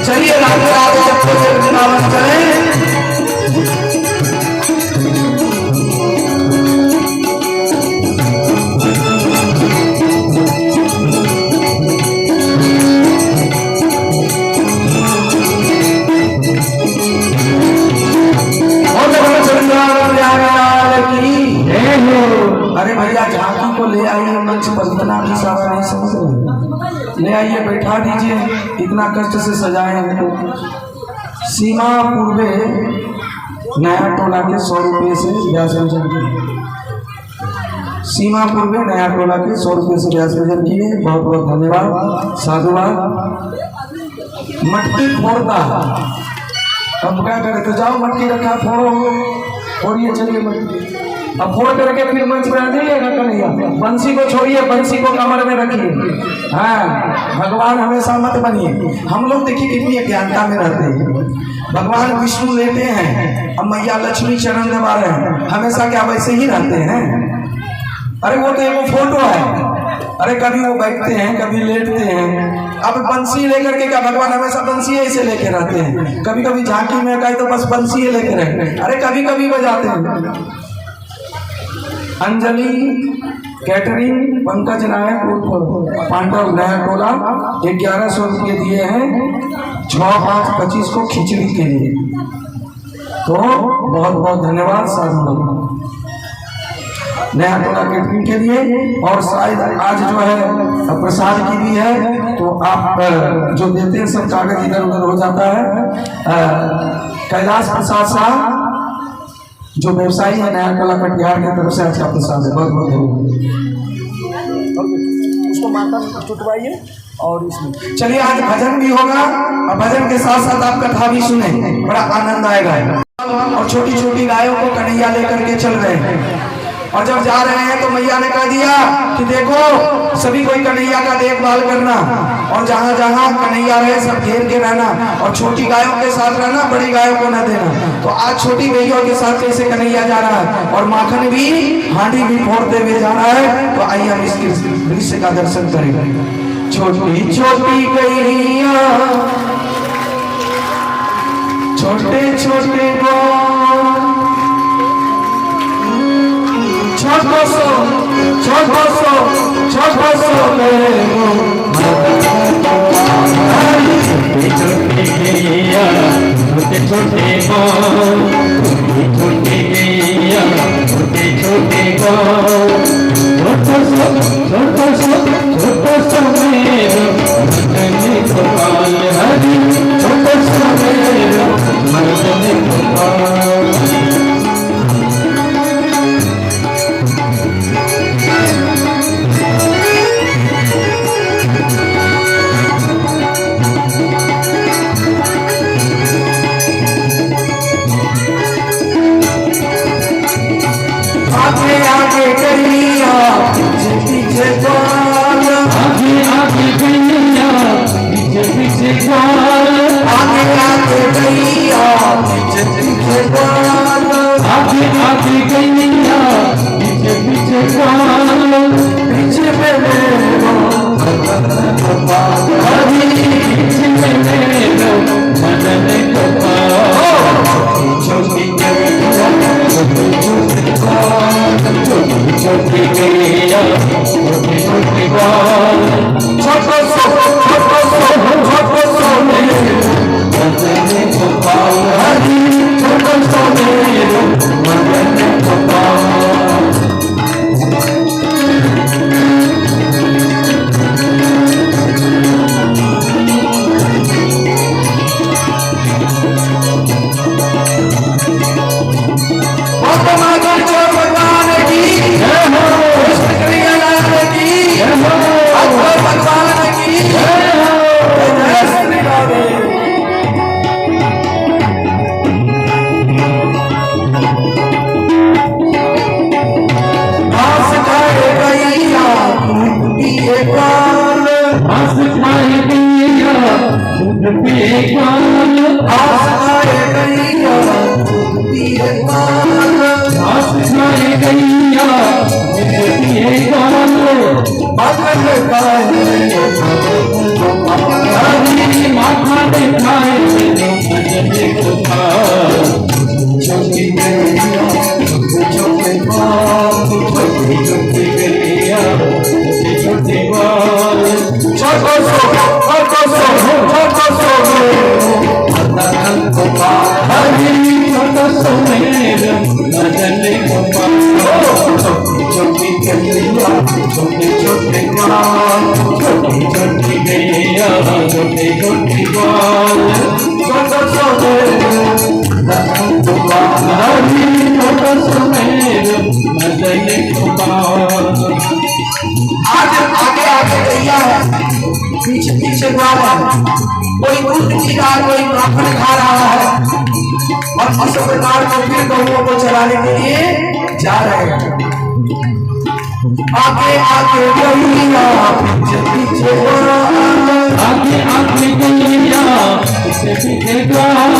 चलिए रात रात जब वृंदावन चले। अरे भैया झांकी को ले आइए मंच पर, इतना भी सारा नहीं समझ रहे, ले आइए बैठा दीजिए, इतना कष्ट से सजाए हमको। सीमा पूर्वे नया टोला के 100 रुपये से व्यास भोजन किए, सीमा पूर्वे नया टोला के 100 रुपये से व्यास भोजन किए, बहुत बहुत धन्यवाद, साधुवाद। मटकी फोड़ता अब क्या करे, तो जाओ मटकी रखा फोड़ो, फोड़िए चलिए मटकी, अब फोड़ करके फिर मंच में आ जाइएगा कन्हैया। बंसी को छोड़िए, बंसी को कमर में रखिए। हाँ, भगवान हमेशा मत बनिए। हम लोग देखिए कितनी अज्ञानता में रहते हैं। भगवान विष्णु लेते हैं, अब मैया लक्ष्मी चरण दबा रहे हैं, हमेशा क्या वैसे ही रहते हैं? अरे वो तो एक फोटो है। अरे कभी वो बैठते हैं, कभी लेटते हैं। अब बंसी लेकर के क्या भगवान हमेशा बंसी ऐसे लेके रहते हैं? कभी कभी झांकी में गए तो बस बंसी लेके रहते, अरे कभी कभी बजाते हैं। अंजलि कैटरिंग पंकज नायक उर्फ पांडव नया टोला 1100 रुपये दिए हैं 6-5-25 को खिचड़ी के लिए, तो बहुत बहुत धन्यवाद साधु नया टोला कैटरिंग के लिए। और शायद आज जो है प्रसाद की भी है, तो आप जो देते हैं सब कागज इधर उधर हो जाता है। कैलाश प्रसाद साहब जो व्यवसायी है नया टोला कटिहार की तरफ से आज का प्रसाद है, बहुत बहुत धन्यवाद। उसको माता चुटवाइए और इसमें चलिए आज भजन भी होगा, और भजन के साथ साथ आप कथा भी सुने, बड़ा आनंद आएगा। और छोटी छोटी गायों को कन्हैया लेकर के चल रहे हैं, और जब जा रहे हैं तो मैया ने कह दिया कि देखो सभी कोई कन्हैया का देखभाल करना, और जहाँ जहाँ कन्हैया रहे सब घेर के रहना, और छोटी गायों के साथ रहना, बड़ी गायों को न देना। तो आज छोटी गैयों के साथ कैसे कन्हैया जा रहा है, और माखन भी हांडी भी फोड़ते हुए जा रहा है। तो आइए हम इसके दृश्य का दर्शन करेंगे। छोटी छोटी गैया छोटे छोटे छोटो सो छोटे गैया छोटे छोटे छोटे गैया छोटे छोटे छोटो सो मेरो मदन गोपाल हरि, छोटो सो मेरो मदन गोपाल। आगे आगे कन्हैया पीछे पीछे ग्वाल, आगे आगे कन्हैया पीछे पीछे ग्वाल, आगे आगे कन्हैया पीछे पीछे ग्वाल, आगे आगे कन्हैया पीछे पीछे ग्वाल। पीछे में मेरो मदन गोपाल हरि, पीछे में मेरो मदन गोपाल। छोटी गैया छोटी छोटी छोटी छोटी गैया छोटी छोटी छोटो सो मेरो मदन गोपाल हरि, छोटो सो मेरो मदन गोपाल। भगवान की मगन पाए हरी माथा दिखाए भजन गोपाल छोटी गैया छोटे बाल छोटी छोटी गैया छोटी बाल छोटो सो मगन गोपाल हरी छोटा सुमेर भजन गोपाल छोटी गैया छोटे बाल छोटी छोटी गैया छोटी छोटी बाल छोटो सो मगन गोपाल हरी छोटा सुमेर भजन गोपाल आज आगे आगे गैया है पीछे पीछे गाँव है कोई दूध पी रहा है कोई माखन खा रहा है और इस प्रकार को फिर गौओं को चलाने के लिए जा रहे हैं आगे आगे गैया पीछे पीछे आगे आगे गैया पीछे पीछे गाल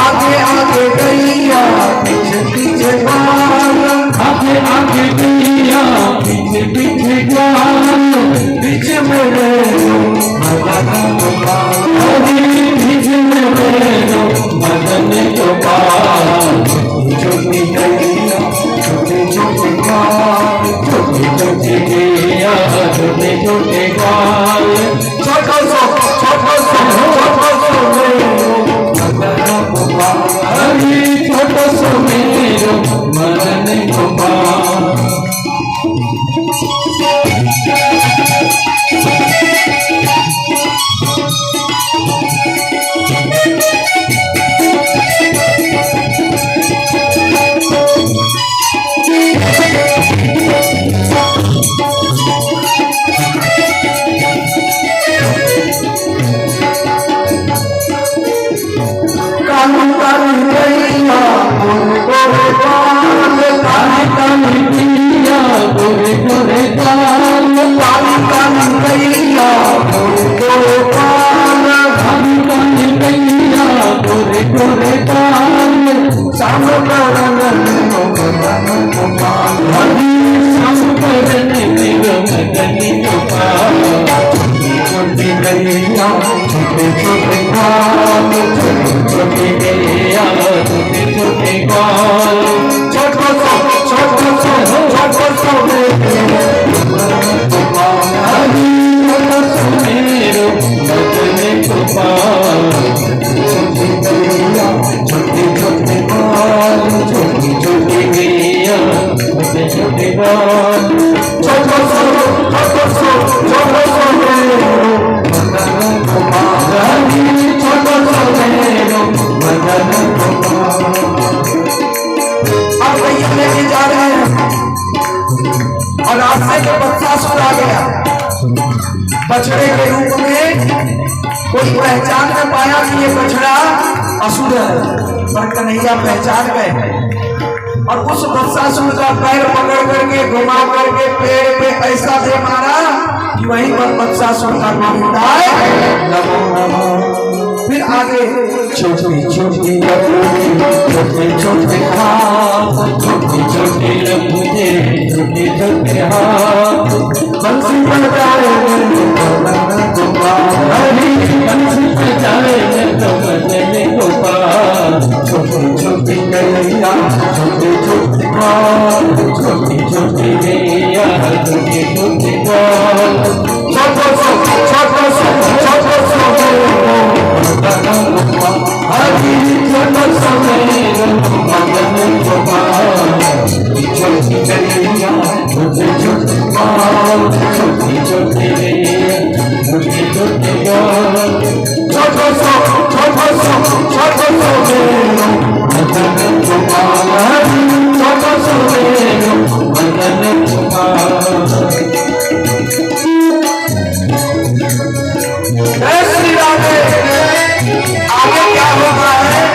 आगे आगे गैया पीछे पीछे आगे आगे गैया पीछे पीछे गाल पीछे मेरे मगन गोपाल हरी पीछे मेरे भजन गोपाल छोटी गैया छोटे बाल छोटी छोटी गैया छोटे छोटे गाल छोटो सो मगन गोपाल हरी छोटा सुमेर भजन गोपाल काली काली गैया गोरे बाल काली काली गैया गोरे गोरे गाल काली काली गैया गोरे बाल काली काली गैया गोरे गोरे गाल श्याम करण मगन गोपाल हरी श्याम करण मगन गोपाल छोटी गैया छोटे बाल छोटे गैया छोटे छोटे गाल छोटो सो गोपाल हरी छोटा सुमेर भजन गोपाल छोटी गैया छोटे बाल छोटी छोटी गैया छोटे छोटे गाल छोटो सो मगन गोपाल हरी छोटा सुमेर भजन गोपाल अब भैया लेके जा रहे हैं और रास्ते में बच्चासुर आ गया बछड़े के रूप में कोई पहचान न पाया कि ये बछड़ा असुर है पर कन्हैया पहचान गए और उस बच्चासुर का पैर पकड़ करके घुमा करके पेड़ पे ऐसा से मारा कि वहीं पर बच्चासुर का नाम उठा है नमो नमो फिर आगे छोटी छोटी छोटे छोटे हाथ छोटे छोटे लम्हे छोटे छोटे हाथ बंसी बजाए मगन गोपाल हरी बंसी बजाए भजन गोपाल छोटी छोटी गैया छोटे बाल छोटी छोटी गैया छोटे छोटे गाल छोटो सो मगन गोपाल हरी छोटा सुमेर भजन गोपाल छोटी गैया छोटे बाल छोटी छोटी गैया छोटे छोटे गाल छोटो सो मगन गोपाल छोटा सुमेर भजन गोपाल जय श्री राम। आगे क्या होगा है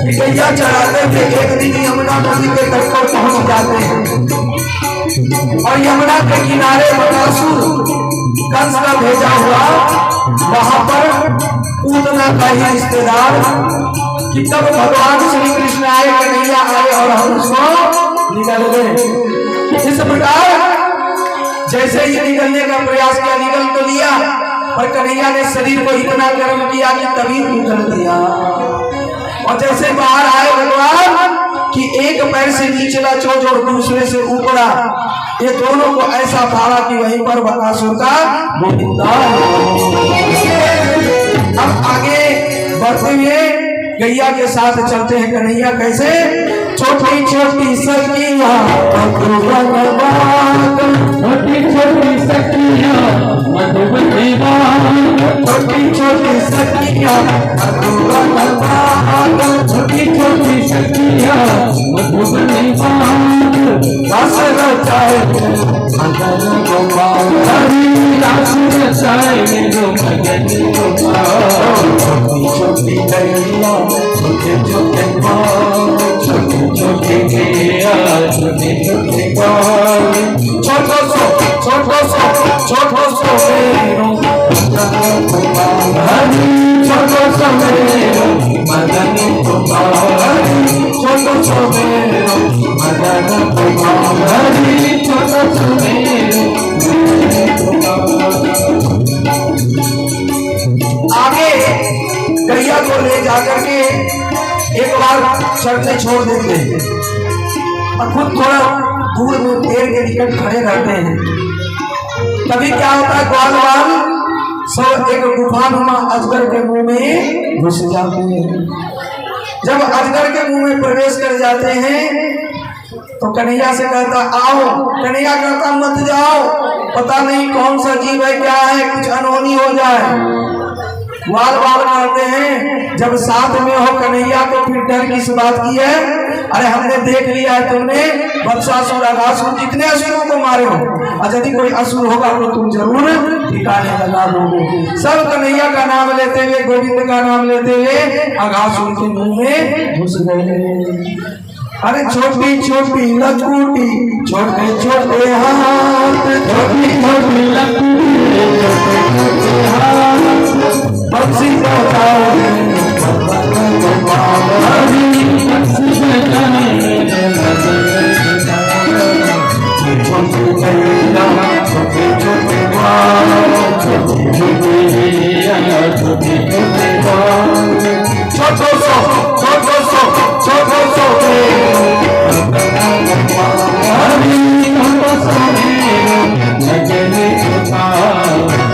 कि गैया चढ़ाते थे एक दिन यमुना नदी के तट पर पहुंच जाते हैं और यमुना के किनारे बकासुर कंस का भेजा हुआ वहां पर पूतना का ही रिश्तेदार कि तब भगवान श्री कृष्ण आए कन्हैया आए और हम उसको निकल गए। इस प्रकार जैसे ही निकलने का प्रयास किया, निकल तो लिया, पर कन्हैया ने शरीर को इतना गर्म किया कि तभी निकल दिया। और जैसे बाहर आए भगवान कि एक पैर से नीचला चोट और दूसरे से ऊपरा, ये दोनों को ऐसा फाड़ा कि वहीं पर बकासुर का गोविंदा। अब आगे बढ़ते हुए गैया के साथ चलते हैं। कन्हैया कैसे? छोटी छोटी सखियां मधुबन बाग, छोटी छोटी सखियां मधुबन बाग, छोटी छोटी सखियां मधुबन बाग, छोटी छोटी सखियां मधुबन बाग, रस रचाए मदन गोपाल, रस रचाए मेरो मदन गोपाल। छोटी छोटी गैया छोटे छोटे बाल, छोटे छोटे गैया छोटे छोटे बाल, छोटो सो मेरो मदन गोपाल, छोटो सो मेरो मदन गोपाल, छोटो सो मेरो मदन गोपाल। छोटो सो मेरो आगे गैया को ले जाकर के एक बार चढ़ते छोड़ देते हैं और खुद थोड़ा दूर में पेड़ के निकट खड़े रहते हैं। तभी क्या होता है, ग्वाल सब एक गुफा नुमा अजगर के मुंह में घुस जाते हैं। जब अजगर के मुंह में प्रवेश कर जाते हैं तो कन्हैया से कहता आओ, कन्हैया कहता मत जाओ, पता नहीं कौन सा जीव है, क्या है, कुछ अनहोनी हो जाए। वाल करते हैं। जब साथ में हो कन्हैया तो फिर डर किस बात की है? अरे हमने देख लिया है तुमने बत्सासुर अघासुर जितने असुरों को मारे हो, और यदि कोई असुर होगा तो तुम जरूर ठिकाने लगा दोगे। सब कन्हैया का नाम लेते हुए, गोविंद का नाम लेते हुए अघासुर के मुंह में घुस गए। अरे छोटी छोटी लकुटी छोटे छोटे हाथ, छोटी छोटी लकुटी छोटे छोटे हाथ, बंसी बजाए मदन गोपाल, बंसी बजाए छोटे गैया छोटे छोटे बाल, छोटे छोटे गैया छोटे छोटे बाल, छोटो सो मदन गोपाल, छोटो सो मेरो मदन गोपाल।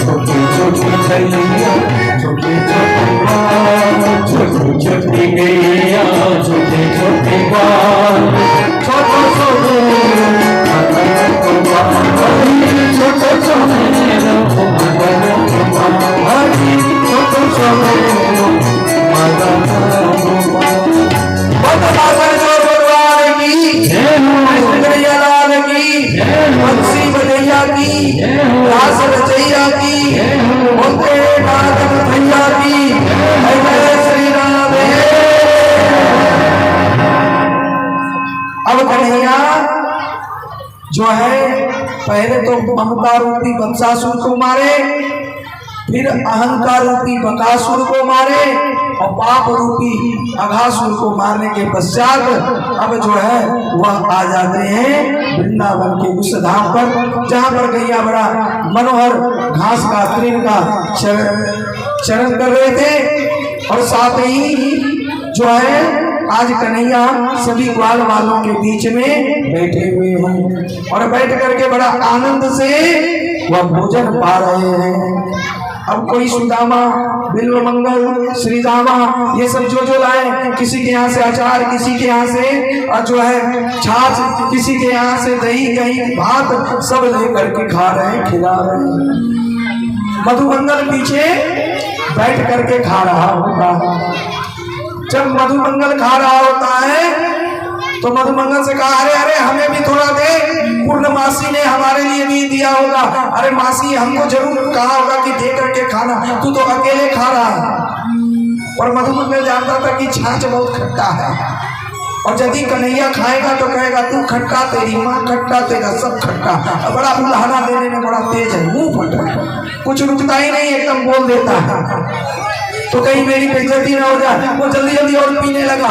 छोटे छोटे गैया छोटे छोटे बाल, छोटे छोटे गैया छोटे छोटे बाल, छोटो सो मदन गोपाल, छोटो सो मेरो मदन गोपाल, छोटो सो मदन गोपाल। भगवान की कन्हैया लाल की, बंसी बजैया की, रास रचैया की, बोलते नाथ भैया की, जय श्री राम। अब कन्हैया जो है पहले तो ममता रूपी बत्सासुर को मारे, फिर अहंकार रूपी बकासुर को मारे, और पाप रूपी अघासुर को मारने के पश्चात अब जो है वह आ जाते हैं वृंदावन के उस धाम पर, जहाँ पर गैया बड़ा मनोहर घास का तृण का चरण कर रहे थे। और साथ ही जो है आज कन्हैया सभी ग्वाल वालों के बीच में बैठे हुए हैं, और बैठ करके बड़ा आनंद से वह भोजन पा रहे हैं। अब कोई सुदामा, बिल्व मंगल, श्री रामा, ये सब जो लाए, किसी के यहाँ से अचार, किसी के यहाँ से और जो है छाछ, किसी के यहाँ से दही, कहीं भात, सब लेकर के खा रहे हैं, खिला रहे हैं। मधुमंगल पीछे बैठ करके खा रहा होता है। जब मधुमंगल खा रहा होता है तो मधुमंगल से कहा अरे अरे हमें भी थोड़ा दे, पूर्णमासी ने हमारे लिए भी दिया होगा। अरे मासी हमको जरूर कहा होगा कि दे करके खाना, तू तो अकेले खा रहा है। और मधुमंगल जानता था कि छाछ बहुत खट्टा है, और यदि कन्हैया खाएगा तो कहेगा तू खट्टा, तेरी माँ खट्टा, तेरा सब खट्टा। बड़ा उल्हाना देने में बड़ा तेज है, मुंह फटा, कुछ रुकता ही नहीं, एकदम बोल देता है। तो कहीं मेरी बेइज्जती ना हो जाए, वो जल्दी जल्दी और पीने लगा।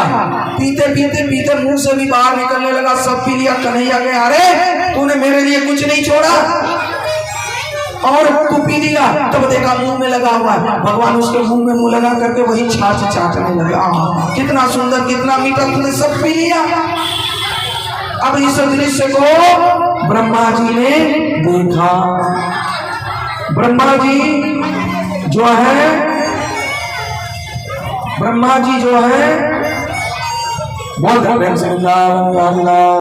पीते पीते पीते मुंह से भी बाहर निकलने लगा, सब पी लिया। कन्हैया के अरे तूने मेरे लिए कुछ नहीं छोड़ा, और तू पी लिया, तब देखा मुंह में लगा हुआ है, भगवान उसके मुंह में मुंह लगा करके वही छाछ चाटने लगे। कितना सुंदर, कितना मीठा, तुमने सब पी लिया। अब इस दृश्य को ब्रह्मा जी ने देखा। ब्रह्मा जी जो है बोल